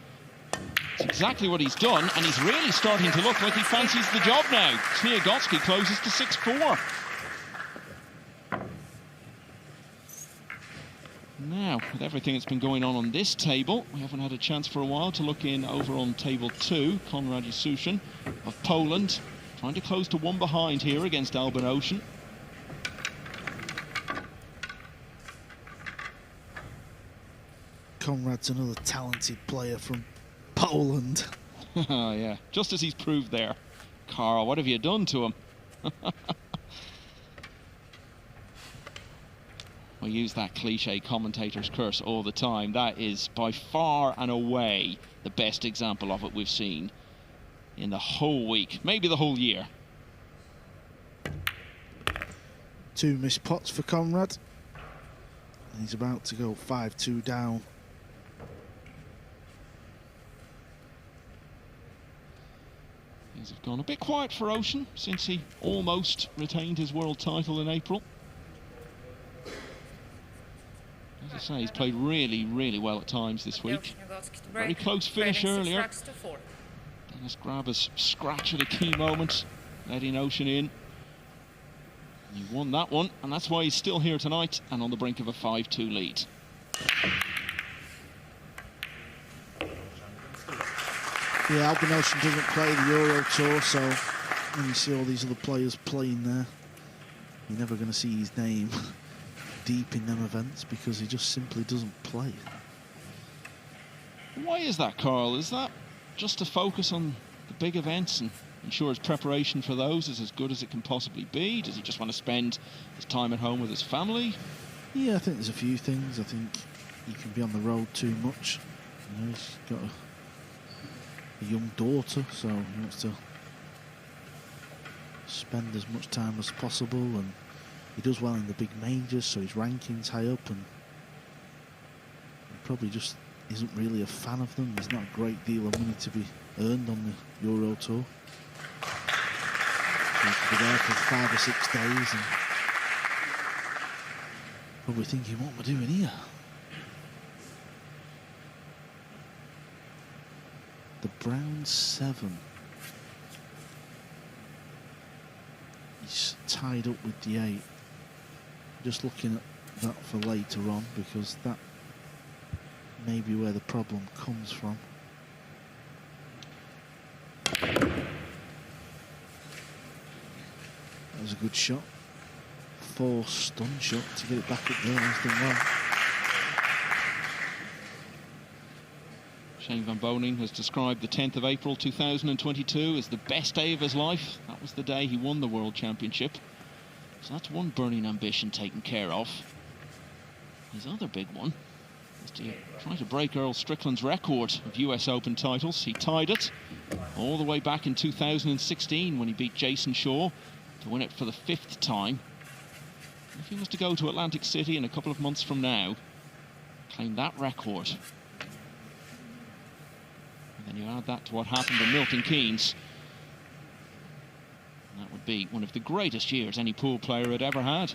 It's exactly what he's done, and he's really starting to look like he fancies the job now. Snegotsky closes to 6-4. Now, with everything that's been going on this table, we haven't had a chance for a while to look in over on table 2. Konrad Jusushin of Poland, trying to close to 1 behind here against Albin Ocean. Konrad's another talented player from Poland. Yeah, just as he's proved there. Carl, what have you done to him? We use that cliche commentator's curse all the time. That is by far and away the best example of it we've seen in the whole week, maybe the whole year. 2 missed pots for Konrad. And he's about to go 5-2 down. Things have gone a bit quiet for Ocean since he almost retained his world title in April. As I say, he's played really, really well at times this week. Very close finish earlier. Dennis Graber's scratch at a key moment, letting Ocean in. He won that one, and that's why he's still here tonight and on the brink of a 5-2 lead. Yeah, Albin Ocean doesn't play the Euro Tour, so when you see all these other players playing there, you're never going to see his name deep in them events because he just simply doesn't play. Why is that, Carl? Is that just to focus on the big events and ensure his preparation for those is as good as it can possibly be? Does he just want to spend his time at home with his family? Yeah, I think there's a few things. I think he can be on the road too much. You know, he's got a young daughter, so he wants to spend as much time as possible, and he does well in the big majors, so his ranking's high up, and he probably just isn't really a fan of them. There's not a great deal of money to be earned on the Euro Tour. So he could be there for 5 or 6 days and probably thinking, what am I doing here? The brown 7. He's tied up with the 8. Just looking at that for later on, because that may be where the problem comes from. That was a good shot. 4 stun shot to get it back up there. He's done well. Shane Van Boening has described the 10th of April 2022 as the best day of his life. That was the day he won the World Championship. So that's one burning ambition taken care of. His other big one is to try to break Earl Strickland's record of US Open titles. He tied it all the way back in 2016 when he beat Jason Shaw to win it for the 5th time. If he was to go to Atlantic City in a couple of months from now, claim that record, and then you add that to what happened in Milton Keynes, and that would be one of the greatest years any pool player had ever had.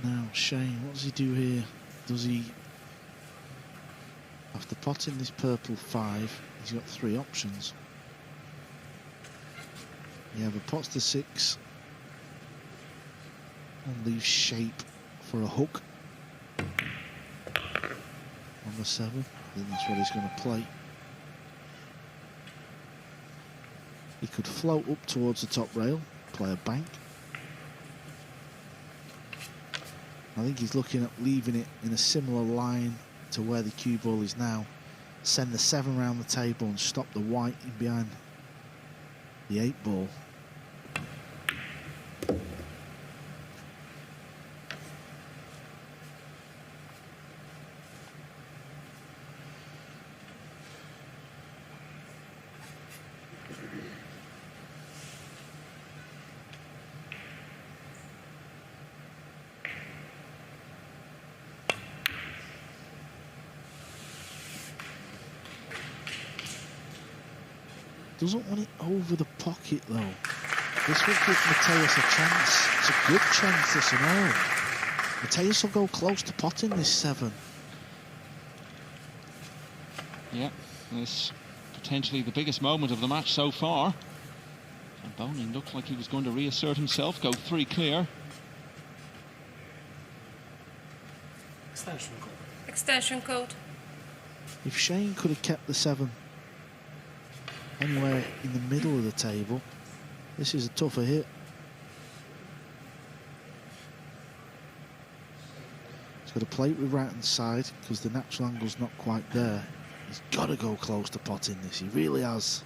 Now Shane, what does he do here? Does he, after potting this purple 5, he's got 3 options. He either pots the 6 and leaves shape for a hook on the 7. I think that's what he's going to play. He could float up towards the top rail, play a bank. I think he's looking at leaving it in a similar line to where the cue ball is now. Send the 7 round the table and stop the white in behind the 8 ball. Doesn't want it over the pocket though. This will give Mateusz a chance. It's a good chance, this and all. Mateusz will go close to potting this 7. Yeah, this potentially the biggest moment of the match so far. And Boening looked like he was going to reassert himself, go 3 clear. Extension code. Extension code. If Shane could have kept the 7 anywhere in the middle of the table, this is a tougher hit. He's got to play it with right hand side because the natural angle's not quite there. He's got to go close to potting this, he really has.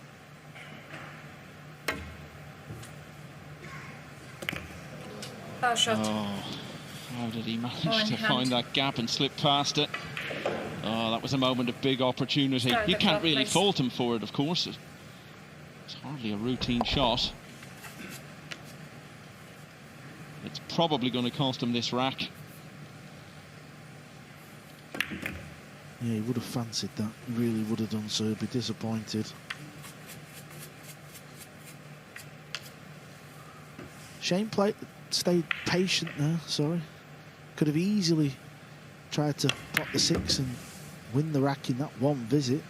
Power shot. Oh, how did he manage to find that gap and slip past it? Oh, that was a moment of big opportunity. Start You the can't clock, really please. fault him for it, of course. It's hardly a routine shot. It's probably going to cost him this rack. Yeah, he would have fancied that. He really would have done so. He'd be disappointed. Shane stayed patient there, sorry. Could have easily tried to pot the 6 and win the rack in that one visit.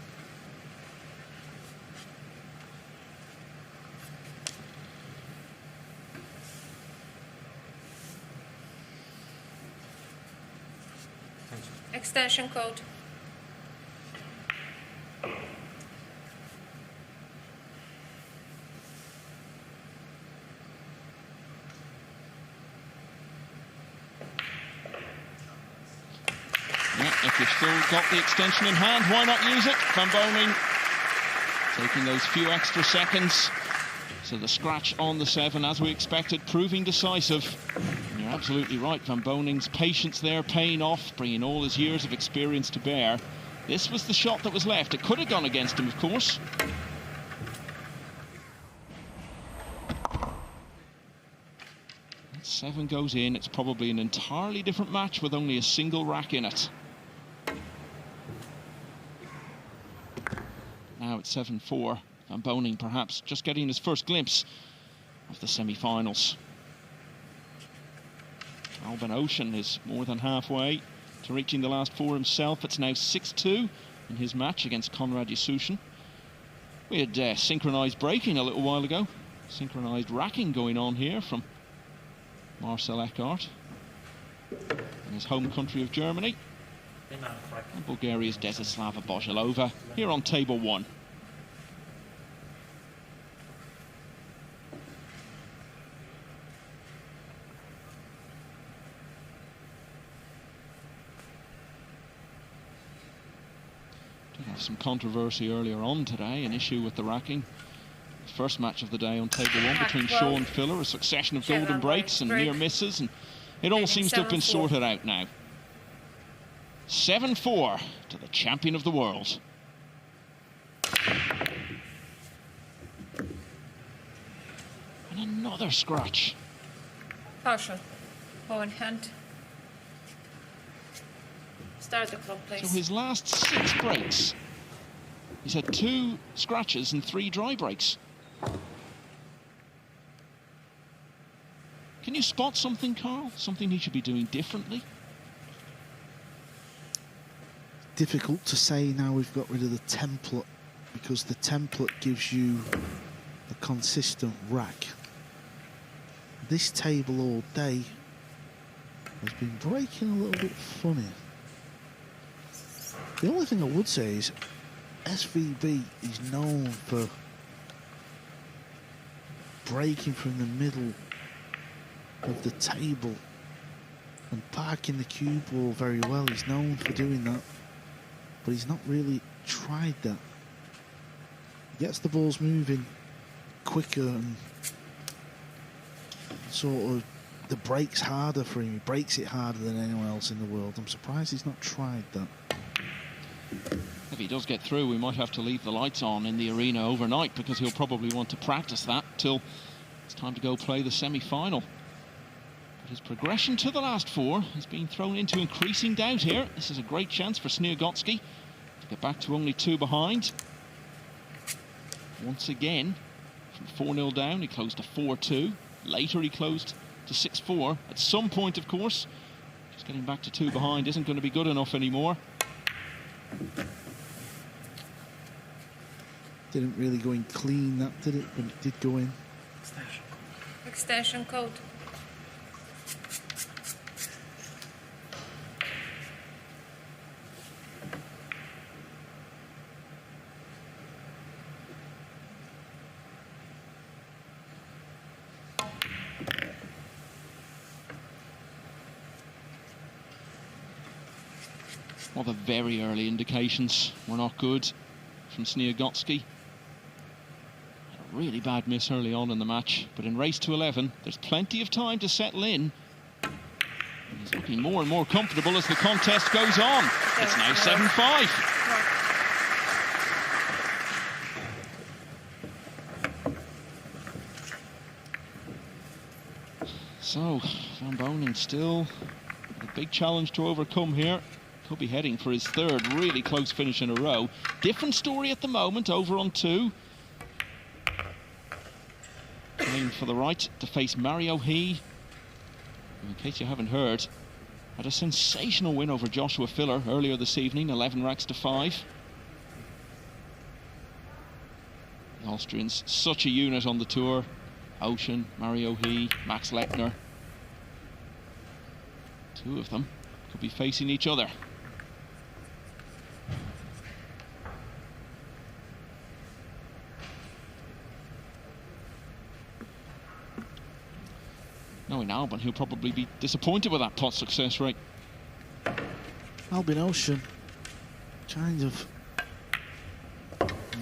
Extension code. Yeah, if you've still got the extension in hand, why not use it? Van Boening taking those few extra seconds. So the scratch on the 7, as we expected, proving decisive. And you're absolutely right, Van Boning's patience there paying off, bringing all his years of experience to bear. This was the shot that was left. It could have gone against him, of course. That 7 goes in. It's probably an entirely different match with only a single rack in it. Now it's 7-4. Van Boening perhaps just getting his first glimpse of the semi-finals. Alban Ocean is more than halfway to reaching the last 4 himself. It's now 6-2 in his match against Konrad Yasusin. We had synchronized braking a little while ago. Synchronized racking going on here from Marcel Eckhart in his home country of Germany. And Bulgaria's Desislava Bojalova here on table 1. Some controversy earlier on today, an issue with the racking. The first match of the day on table 1 between Shaw and Filler, a succession of golden breaks and near misses, and it all seems to have been sorted out now. 7-4 to the champion of the world. And another scratch. Partial. Bow in hand. Start the clock, please. So his last 6 breaks, he's had 2 scratches and 3 dry breaks. Can you spot something, Carl? Something he should be doing differently? difficult to say now we've got rid of the template, because the template gives you a consistent rack. This table all day has been breaking a little bit funny. The only thing I would say is SVB is known for breaking from the middle of the table and parking the cue ball very well. He's known for doing that, but he's not really tried that. He gets the balls moving quicker and sort of the break's harder for him. He breaks it harder than anyone else in the world. I'm surprised he's not tried that. If he does get through, we might have to leave the lights on in the arena overnight, because he'll probably want to practice that till it's time to go play the semi-final. But his progression to the last four has been thrown into increasing doubt here. This is a great chance for Snegotsky to get back to only 2 behind. Once again, from 4-0 down, he closed to 4-2. Later, he closed to 6-4. At some point, of course, just getting back to 2 behind isn't going to be good enough anymore. Didn't really go in clean, that did it, but it did go in. Extension code. Well, the very early indications were not good from Snegotsky. Had a really bad miss early on in the match, but in race to 11, there's plenty of time to settle in. And he's looking more and more comfortable as the contest goes on. It's now 7-5. So, Van Boening still a big challenge to overcome here. Could be heading for his 3rd really close finish in a row. Different story at the moment, over on 2. Playing for the right to face Mario He, who, in case you haven't heard, had a sensational win over Joshua Filler earlier this evening, 11 racks to 5. The Austrians, such a unit on the tour. Ocean, Mario He, Max Lechner. 2 of them could be facing each other. Knowing Albin, he'll probably be disappointed with that pot success rate. Albin Ocean kind of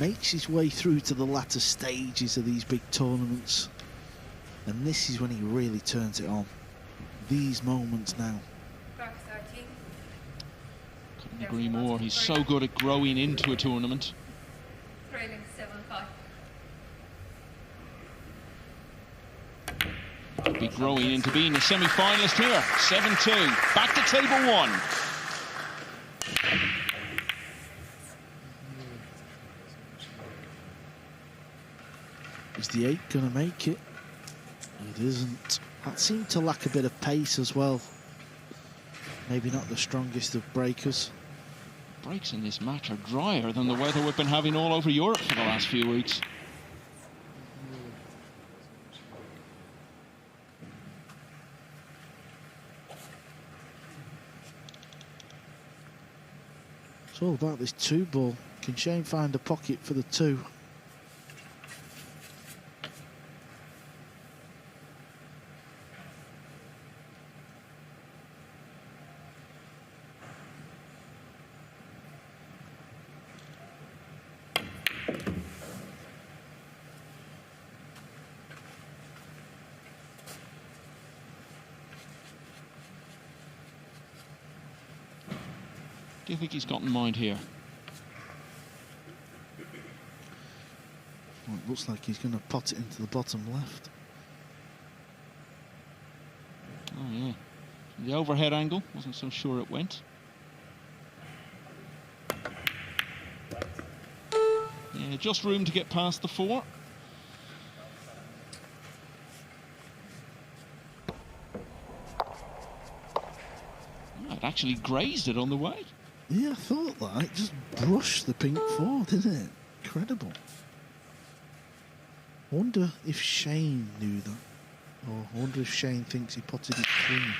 makes his way through to the latter stages of these big tournaments, and this is when he really turns it on. These moments now. Couldn't agree more. He's so good at growing into a tournament. Trailing 7-5. Could be growing into being a semi-finalist here. 7-2. Back to table 1. Is the 8 going to make it? It isn't. That seemed to lack a bit of pace as well. Maybe not the strongest of breakers. Breaks in this match are drier than the weather we've been having all over Europe for the last few weeks. It's all about this 2 ball. Can Shane find a pocket for the 2? Do you think he's got in mind here? Well, it looks like he's going to pot it into the bottom left. Oh, yeah. From the overhead angle, wasn't so sure it went. Yeah, just room to get past the 4. Oh, it actually grazed it on the way. Yeah, I thought that. It just brushed the pink four, didn't it? Incredible. I wonder if Shane knew that. Or I wonder if Shane thinks he potted it clean.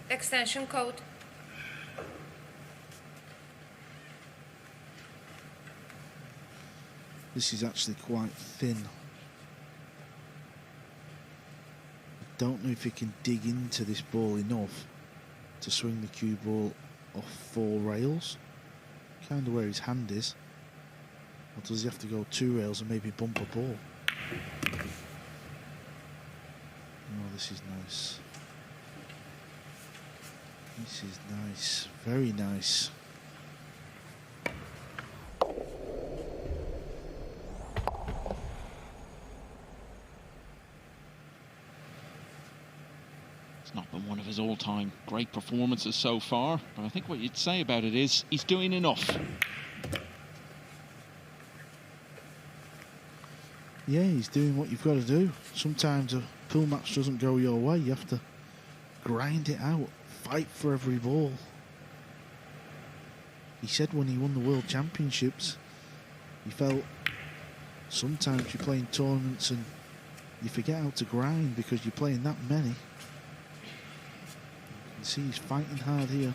Extension code. This is actually quite thin. I don't know if he can dig into this ball enough to swing the cue ball off 4 rails. Kind of where his hand is. Or does he have to go 2 rails and maybe bump a ball? Oh, this is nice. This is nice. Very nice. It's not been one of his all-time great performances so far, but I think what you'd say about it is he's doing enough. Yeah, he's doing what you've got to do. Sometimes a pool match doesn't go your way. You have to grind it out, fight for every ball. He said when he won the World Championships, he felt sometimes you're playing tournaments and you forget how to grind because you're playing that many. You can see he's fighting hard here.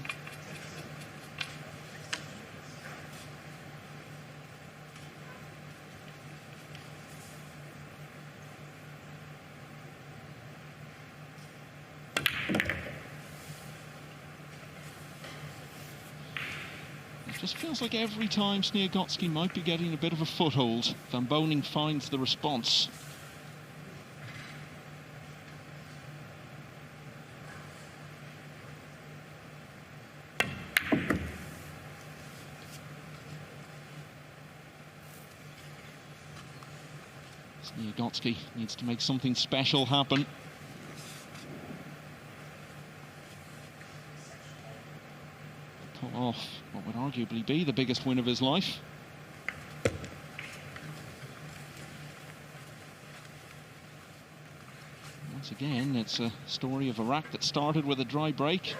Just feels like every time Snegotsky might be getting a bit of a foothold, Van Boening finds the response. Snegotsky needs to make something special happen. Pull off what would arguably be the biggest win of his life. Once again, it's a story of a rack that started with a dry break.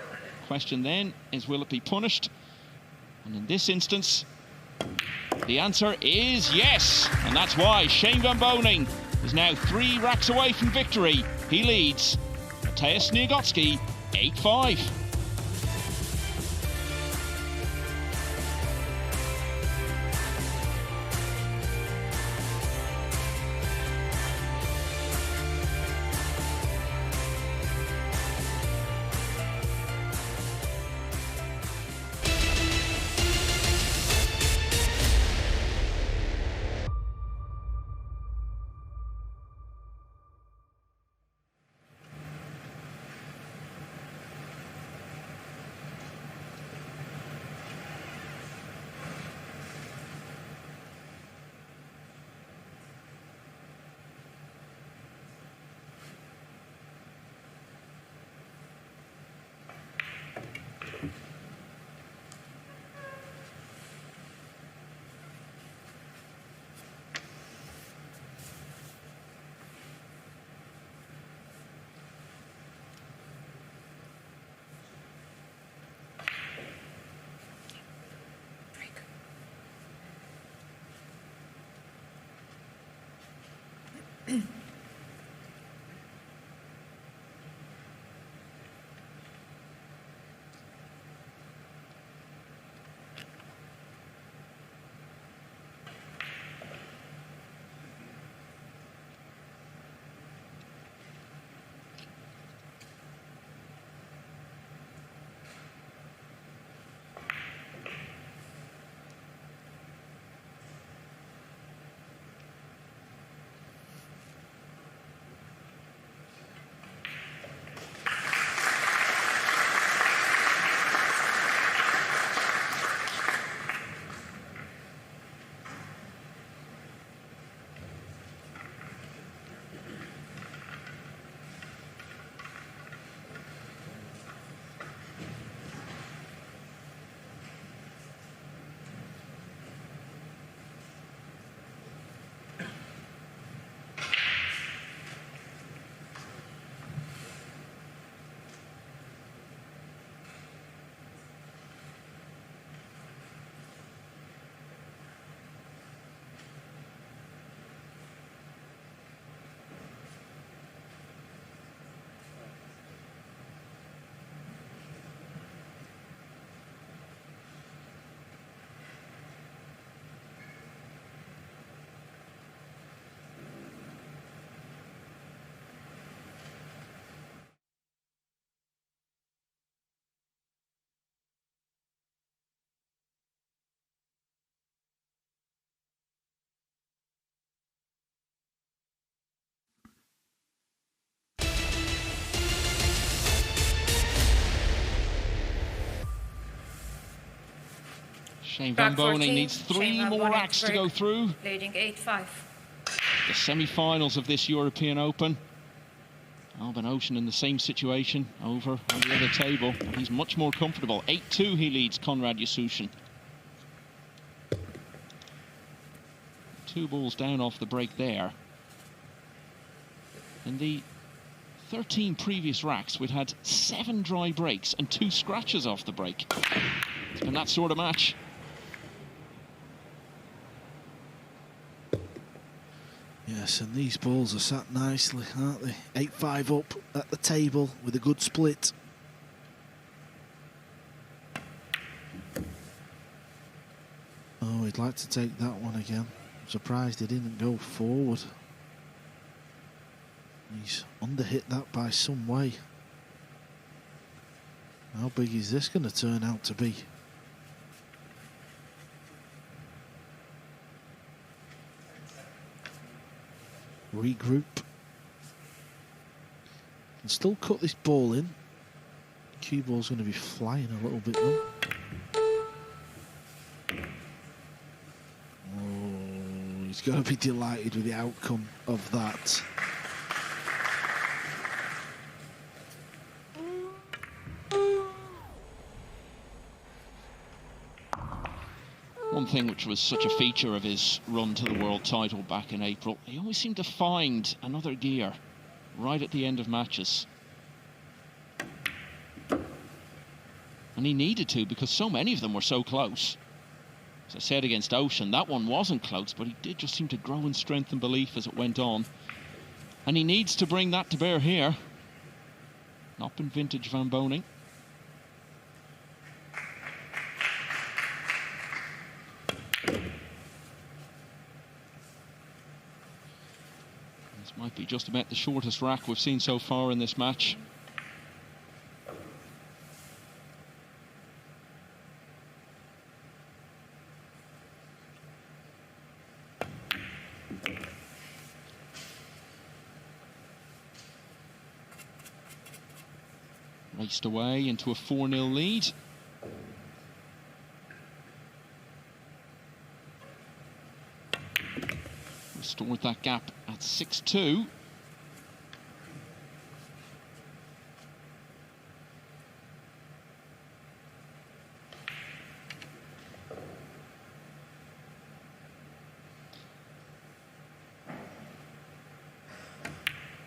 Question then is, will it be punished? And in this instance, the answer is yes. And that's why Shane Van Boening is now 3 racks away from victory. He leads Mateusz Sniegocki 8-5. Shane Van Rack 14, Boening needs 3 more Boening racks to go through. Leading 8-5. The semi-finals of this European Open. Albin Ocean in the same situation over on the other table. But he's much more comfortable. 8-2 he leads Konrad Yasusin. 2 balls down off the break there. In the 13 previous racks, we'd had 7 dry breaks and 2 scratches off the break. It's been that sort of match. Yes, and these balls are sat nicely, aren't they? 8-5 up at the table with a good split. Oh, he'd like to take that one again. I'm surprised he didn't go forward. He's underhit that by some way. How big is this going to turn out to be? Regroup. And still cut this ball in. Cue ball's going to be flying a little bit though. Oh, he's got to be delighted with the outcome of that. One thing which was such a feature of his run to the world title back in April, he always seemed to find another gear right at the end of matches. And he needed to, because so many of them were so close. As I said against Ocean, that one wasn't close, but he did just seem to grow in strength and belief as it went on. And he needs to bring that to bear here. Not been vintage Van Boening. Might be just about the shortest rack we've seen so far in this match. Raced away into a 4-0 lead. Restored that gap at 6-2.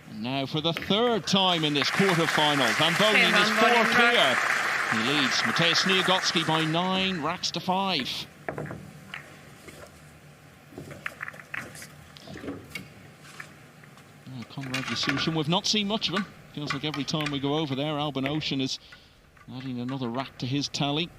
And now for the 3rd time in this quarter-final, Van Boening is 4 clear. He leads Mateusz Sniegocki by 9 racks to 5. Konrad Yasusin, we've not seen much of him. Feels like every time we go over there, Albin Ocean is adding another rack to his tally.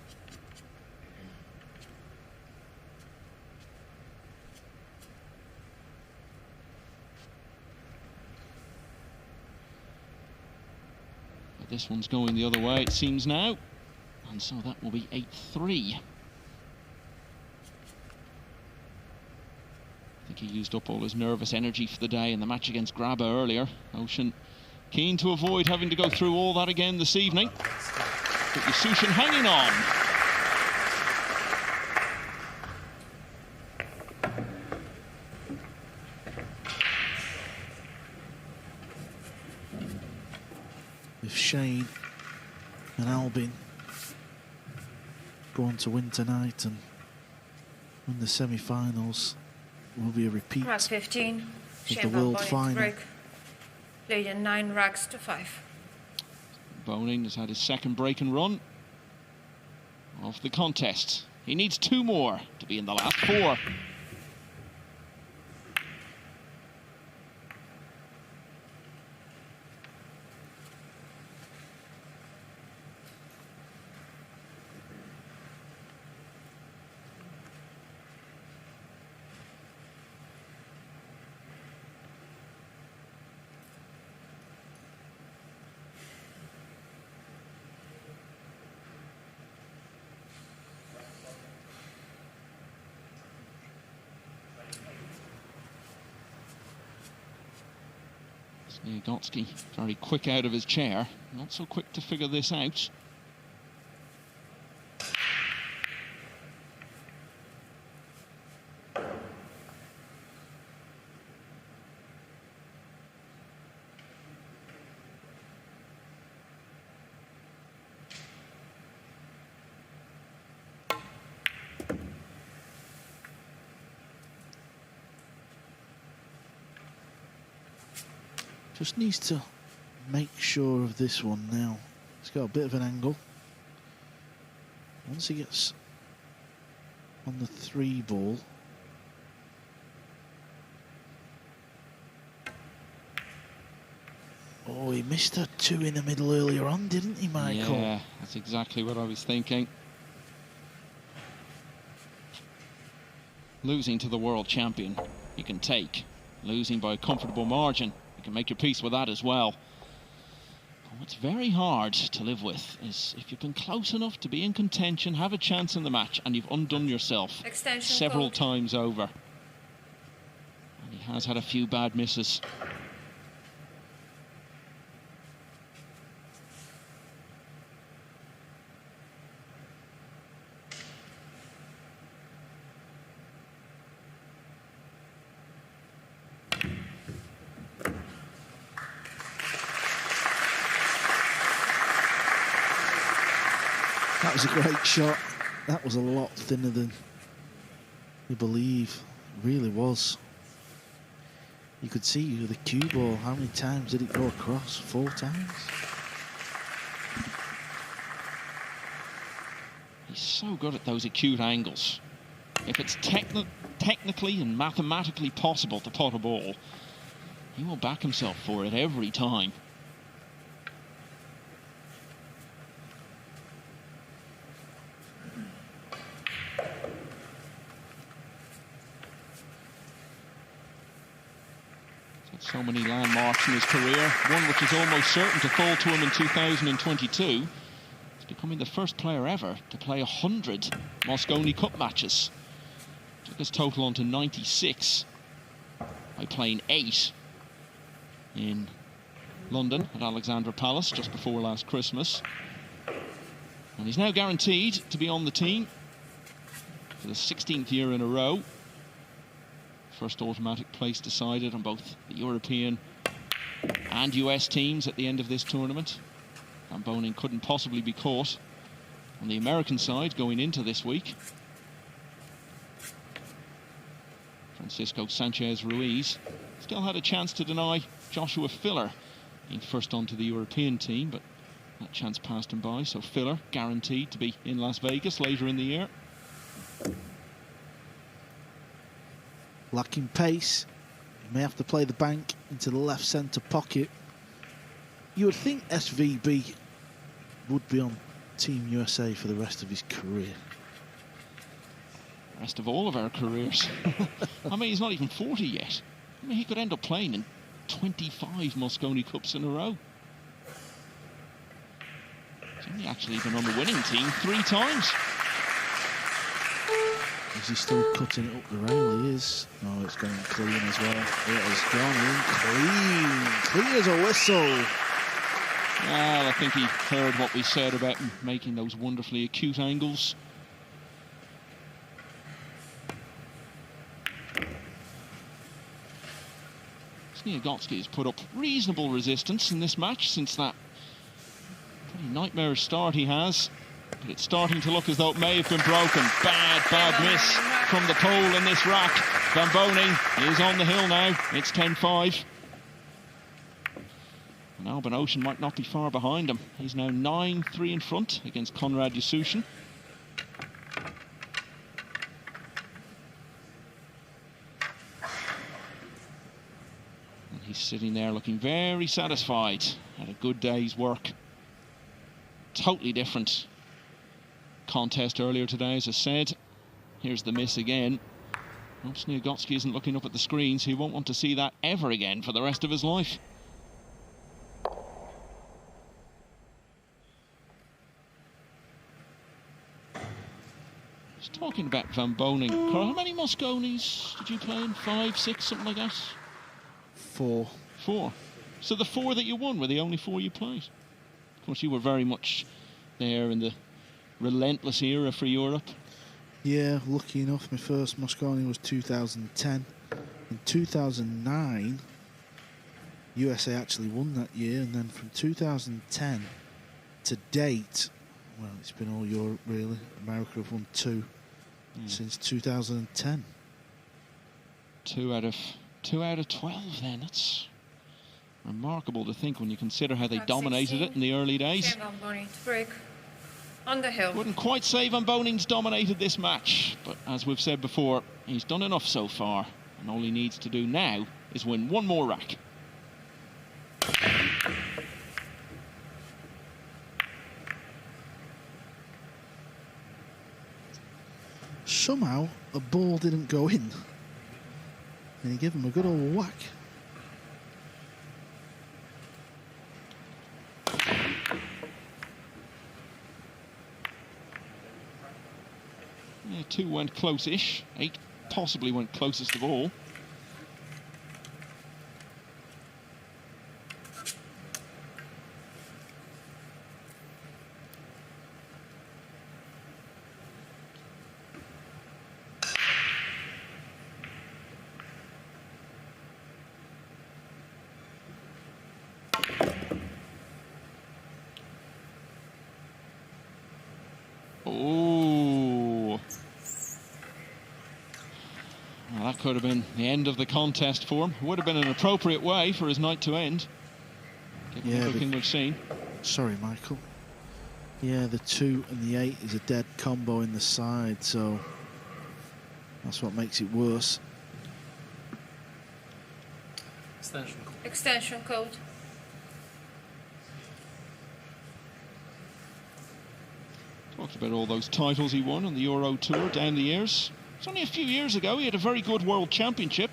But this one's going the other way, it seems now. And so that will be 8-3. I think he used up all his nervous energy for the day in the match against Graba earlier. Ocean keen to avoid having to go through all that again this evening. But Yasusin hanging on. If Shane and Albin go on to win tonight and win the semi-finals, will be a repeat Rack 15. of the world final. Leading 9 racks to 5. Boening has had his 2nd break and run of the contest. He needs 2 more to be in the last 4. Snegotsky very quick out of his chair, not so quick to figure this out. Just needs to make sure of this one now. It's got a bit of an angle. Once he gets on the 3 ball. Oh, he missed a 2 in the middle earlier on, didn't he, Michael? Yeah, that's exactly what I was thinking. Losing to the world champion, you can take. Losing by a comfortable margin, you can make your peace with that as well. But what's very hard to live with is if you've been close enough to be in contention, have a chance in the match, and you've undone yourself several times over. And he has had a few bad misses. That was a great shot. That was a lot thinner than you believe. It really was. You could see with the cue ball, how many times did it go across? 4 times? He's so good at those acute angles. If it's technically and mathematically possible to pot a ball, he will back himself for it every time. So many landmarks in his career, one which is almost certain to fall to him in 2022. He's becoming the first player ever to play 100 Mosconi Cup matches. Took his total on to 96 by playing 8 in London at Alexandra Palace just before last Christmas. And he's now guaranteed to be on the team for the 16th year in a row. First automatic place decided on both the European and US teams at the end of this tournament. Van Boening couldn't possibly be caught on the American side going into this week. Francisco Sanchez Ruiz still had a chance to deny Joshua Filler being first onto the European team, but that chance passed him by, so Filler guaranteed to be in Las Vegas later in the year. Lacking pace, he may have to play the bank into the left centre pocket. You would think SVB would be on Team USA for the rest of his career. Rest of all of our careers. I mean, he's not even 40 yet. I mean, he could end up playing in 25 Mosconi Cups in a row. He's only actually been on the winning team 3 times. Is he still cutting it up the rail? He is. Oh, it's going clean as well. It has gone in clean. Clean as a whistle. Well, I think he heard what we said about him making those wonderfully acute angles. Snegotsky has put up reasonable resistance in this match since that pretty nightmarish start he has. But it's starting to look as though it may have been broken. Bad miss from the pole in this rack. Van Boening is on the hill now. It's 10-5. And Albin Ocean might not be far behind him. He's now 9-3 in front against Konrad Yasusin. And he's sitting there looking very satisfied. Had a good day's work. Totally different contest earlier today, as I said. Here's the miss again. Hope Snegotsky isn't looking up at the screens. He won't want to see that ever again for the rest of his life. Just talking about Van Boening. Carl, how many Mosconis did you play in? 5, 6, something like that? 4. 4. So the 4 that you won were the only 4 you played. Of course, you were very much there in the relentless era for Europe. Yeah, lucky enough, my first Mosconi was 2010. In 2009, USA actually won that year, and then from 2010 to date, well, it's been all Europe really. America have won 2 since 2010. 2 out of 12 then. That's Remarkable to think when you consider how they Back dominated 16. it in the early days. Shane Van Boening to break on the hill. Wouldn't quite say Van Boning's dominated this match, but as we've said before, he's done enough so far, and all he needs to do now is win one more rack. Somehow, the ball didn't go in. And he gave him a good old whack. Yeah, 2 went close-ish. 8 possibly went closest of all. Oh, well, that could have been the end of the contest for him. Would have been an appropriate way for his night to end, given everything we've seen. Sorry, Michael. Yeah, the 2 and the 8 is a dead combo in the side, so that's what makes it worse. Extension code. Talked about all those titles he won on the Euro Tour down the years. It's only a few years ago he had a very good World Championship.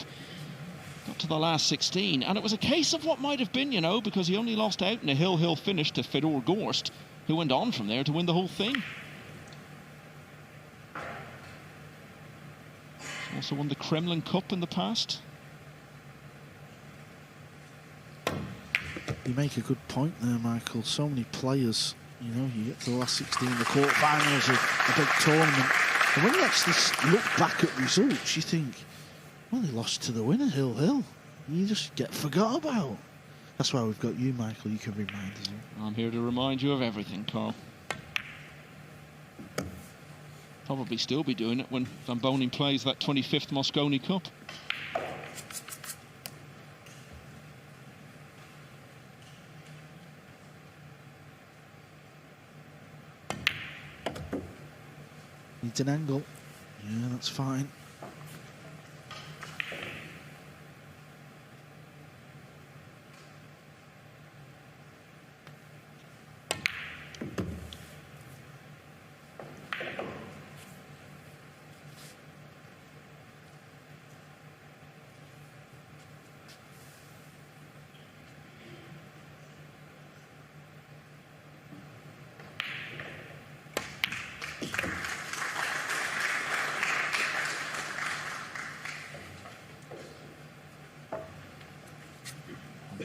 Got to the last 16, and it was a case of what might have been, you know, because he only lost out in a hill finish to Fedor Gorst, who went on from there to win the whole thing. Also won the Kremlin Cup in the past. You make a good point there, Michael. So many players, you know, you get to the last 16, the quarterfinals of a big tournament. And when you actually look back at results, you think, well, they lost to the winner, Hill. You just get forgot about. That's why we've got you, Michael. You can remind us. I'm here to remind you of everything, Carl. Probably still be doing it when Van Boening plays that 25th Mosconi Cup. Needs an angle. Yeah, that's fine.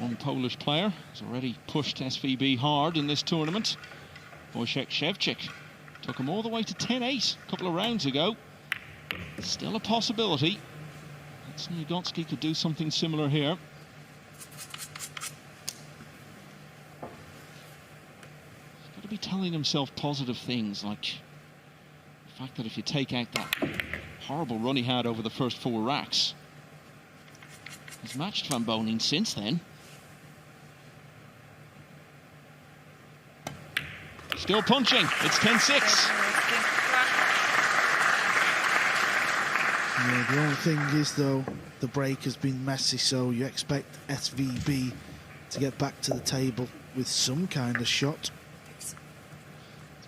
One Polish player has already pushed SVB hard in this tournament. Wojciech Szewczyk took him all the way to 10-8 a couple of rounds ago. Still a possibility. Snegotsky could do something similar here. He's got to be telling himself positive things, like the fact that if you take out that horrible run he had over the first 4 racks, he's matched Van Boening since then. Still punching. It's 10-6. Yeah, the only thing is, though, the break has been messy, so you expect SVB to get back to the table with some kind of shot. It's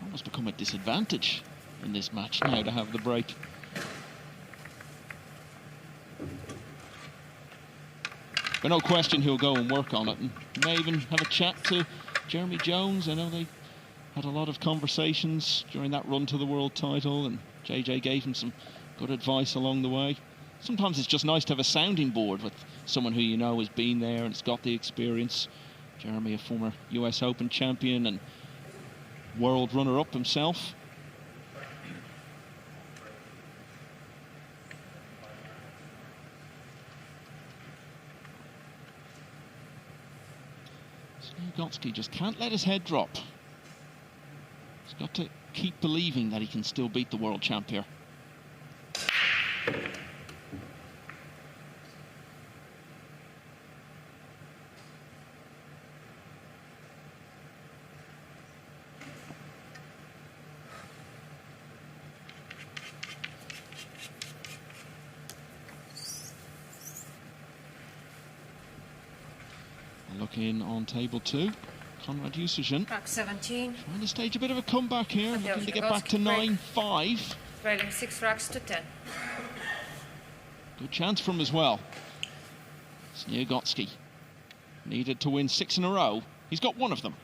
almost become a disadvantage in this match now to have the break. But no question he'll go and work on it, and may even have a chat to Jeremy Jones. I know they had a lot of conversations during that run to the world title, and JJ gave him some good advice along the way. Sometimes it's just nice to have a sounding board with someone who you know has been there and has got the experience. Jeremy, a former US Open champion and world runner-up himself. Snegotsky just can't let his head drop. He's got to keep believing that he can still beat the world champ here. Looking on table 2, Konrad Usugen. Rack 17. Trying to stage a bit of a comeback here, Mateusz looking to get back to Sniegocki, 9-5. Trailing 6 racks to 10. Good chance for him as well. Snegotsky needed to win 6 in a row. He's got 1 of them.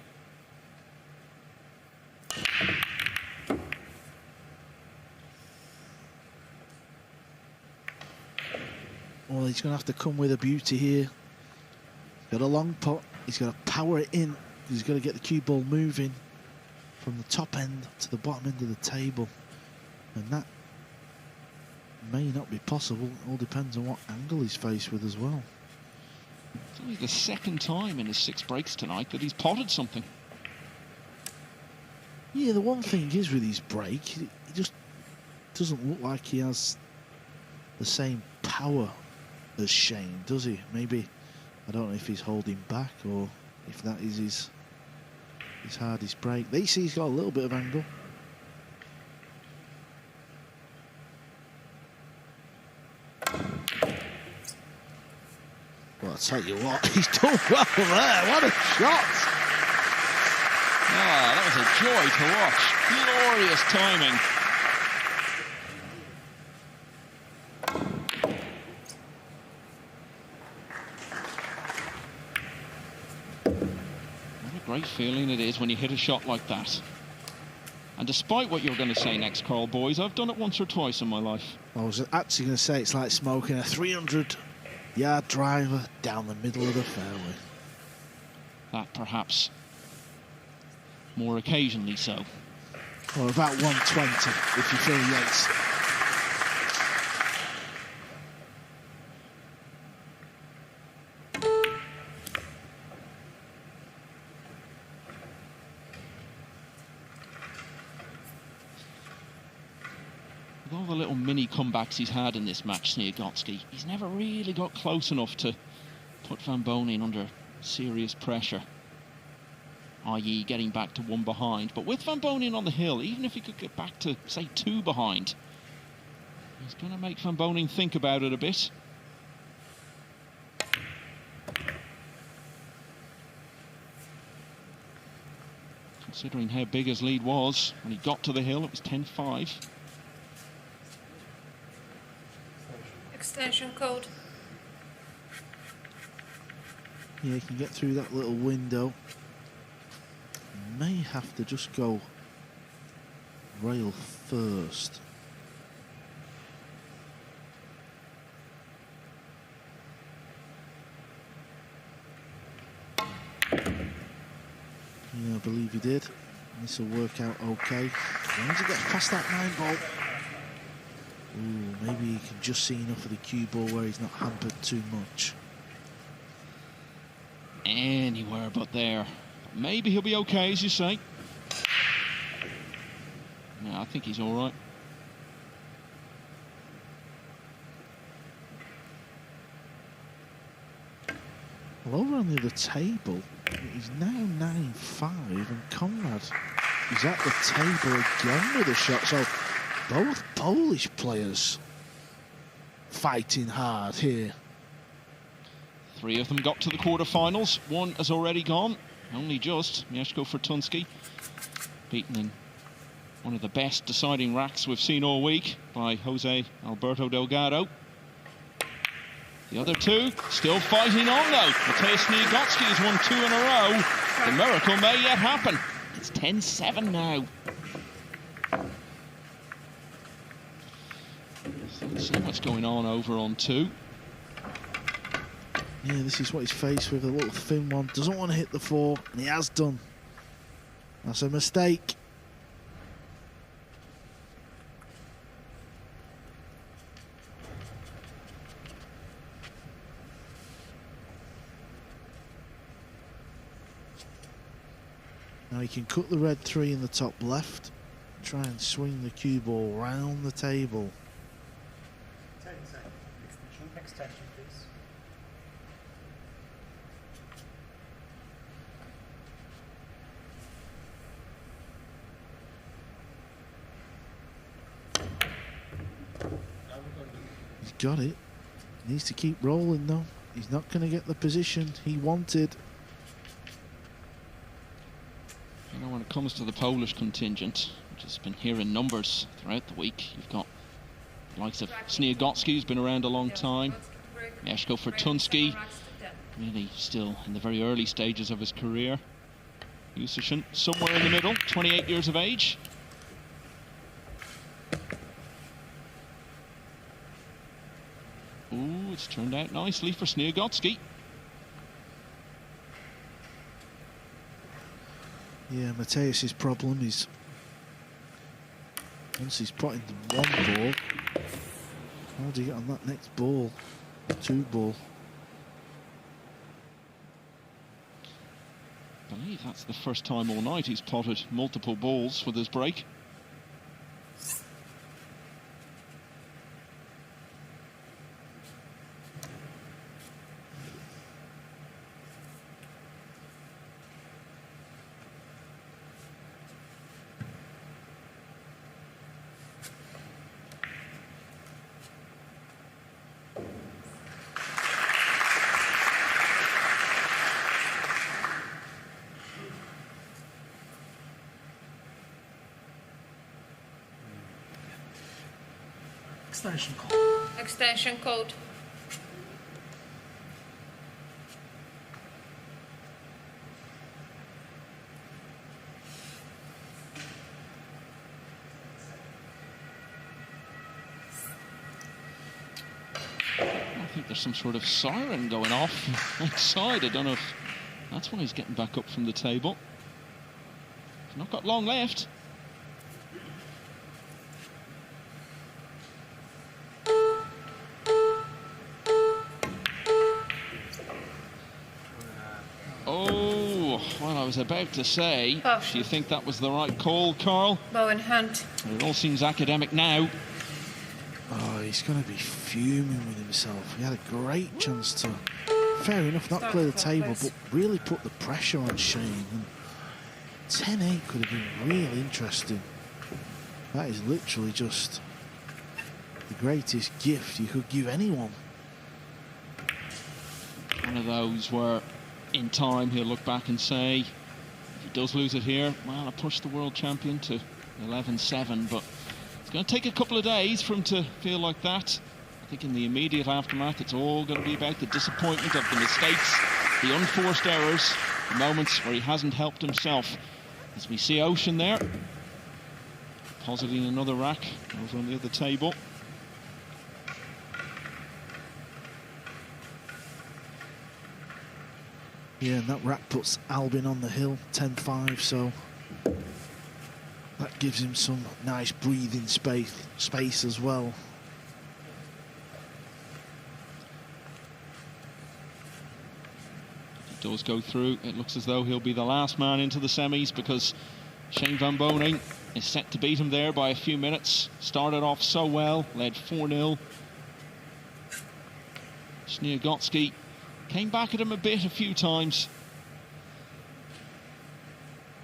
Well, he's going to have to come with a beauty here. Got a long pot. He's got to power it in. He's got to get the cue ball moving from the top end to the bottom end of the table. And that may not be possible. It all depends on what angle he's faced with as well. It's only the 2nd time in his 6 breaks tonight that he's potted something. Yeah, the one thing is with his break, he just doesn't look like he has the same power as Shane, does he? Maybe, I don't know if he's holding back or if that is his hardest break. They see he's got a little bit of angle. Well, I'll tell you what, he's done well there. What a shot! Ah, that was a joy to watch. Glorious timing. What a great feeling it is when you hit a shot like that. And despite what you're going to say next, Carl Boys, I've done it once or twice in my life. I was actually going to say it's like smoking a 300-yard driver down the middle of the fairway. That perhaps more occasionally so. Or about 120 if you feel Yates. With all the little mini comebacks he's had in this match, Snegotsky, he's never really got close enough to put Van Boening under serious pressure, i.e. getting back to 1 behind. But with Van Boening on the hill, even if he could get back to, say, 2 behind, he's going to make Van Boening think about it a bit. Considering how big his lead was when he got to the hill, it was 10-5. Extension code. Yeah, he can get through that little window. May have to just go rail first. Yeah, I believe he did. This will work out okay. As long as he gets past that 9-ball. Ooh, maybe he can just see enough of the cue ball where he's not hampered too much. Anywhere but there. Maybe he'll be okay, as you say. No, I think he's all right. Well, over on the other table, he's now 9-5, and Konrad is at the table again with a shot. So both Polish players fighting hard here. 3 of them got to the quarterfinals. 1 has already gone. Only just. Mieszko Fortunski beaten in one of the best deciding racks we've seen all week by Jose Alberto Delgado. The other 2 still fighting on though. Mateusz Sniegocki has won 2 in a row. The miracle may yet happen. It's 10-7 now. So let's see what's going on over on 2. Yeah, this is what he's faced with, a little thin one. Doesn't want to hit the 4, and he has done. That's a mistake. Now he can cut the red 3 in the top left. Try and swing the cue ball round the table. Extension, please. He's got it. He needs to keep rolling though. He's not going to get the position he wanted. Now when it comes to the Polish contingent, which has been here in numbers throughout the week, you've got the likes of Snegotsky, who's been around a long time, Mieszko Fortunski, really still in the very early stages of his career. Jusicin somewhere in the middle, 28 years of age. Ooh, it's turned out nicely for Snegotsky. Yeah, Mateusz's problem is once he's put in the one ball, how do you get on that next ball? Two ball. I believe that's the first time all night he's potted multiple balls with his break. Extension code. Extension code. I think there's some sort of siren going off outside. I don't know if that's why he's getting back up from the table. He's not got long left. Oh, well, I was about to say, do you think that was the right call, Carl? Bow in hand. It all seems academic now. Oh, he's going to be fuming with himself. He had a great chance to, fair enough, not clear the table, but really put the pressure on Shane. And 10-8 could have been really interesting. That is literally just the greatest gift you could give anyone. One of those where, in time, he'll look back and say, if he does lose it here, well, I pushed the world champion to 11-7, but it's going to take a couple of days for him to feel like that. I think in the immediate aftermath, it's all going to be about the disappointment of the mistakes, the unforced errors, the moments where he hasn't helped himself. As we see Ocean there, depositing another rack over on the other table. Yeah, and that rack puts Albin on the hill, 10-5, so that gives him some nice breathing space as well. If he does go through, it looks as though he'll be the last man into the semis, because Shane van Boening is set to beat him there by a few minutes. Started off so well, led 4-0. Snegotsky came back at him a bit a few times.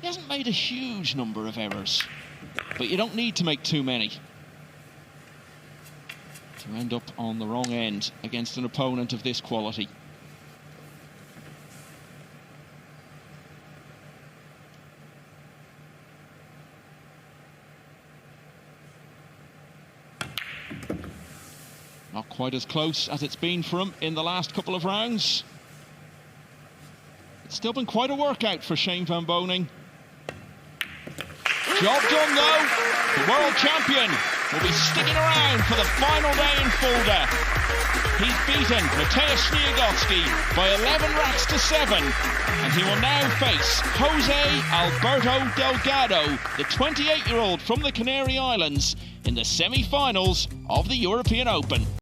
He hasn't made a huge number of errors, but you don't need to make too many to end up on the wrong end against an opponent of this quality. Not quite as close as it's been for him in the last couple of rounds. It's still been quite a workout for Shane van Boening. Job done though. The world champion will be sticking around for the final day in Fulda. He's beaten Mateusz Sniegocki by 11 racks to 7, and he will now face Jose Alberto Delgado, the 28-year-old from the Canary Islands, in the semi-finals of the European Open.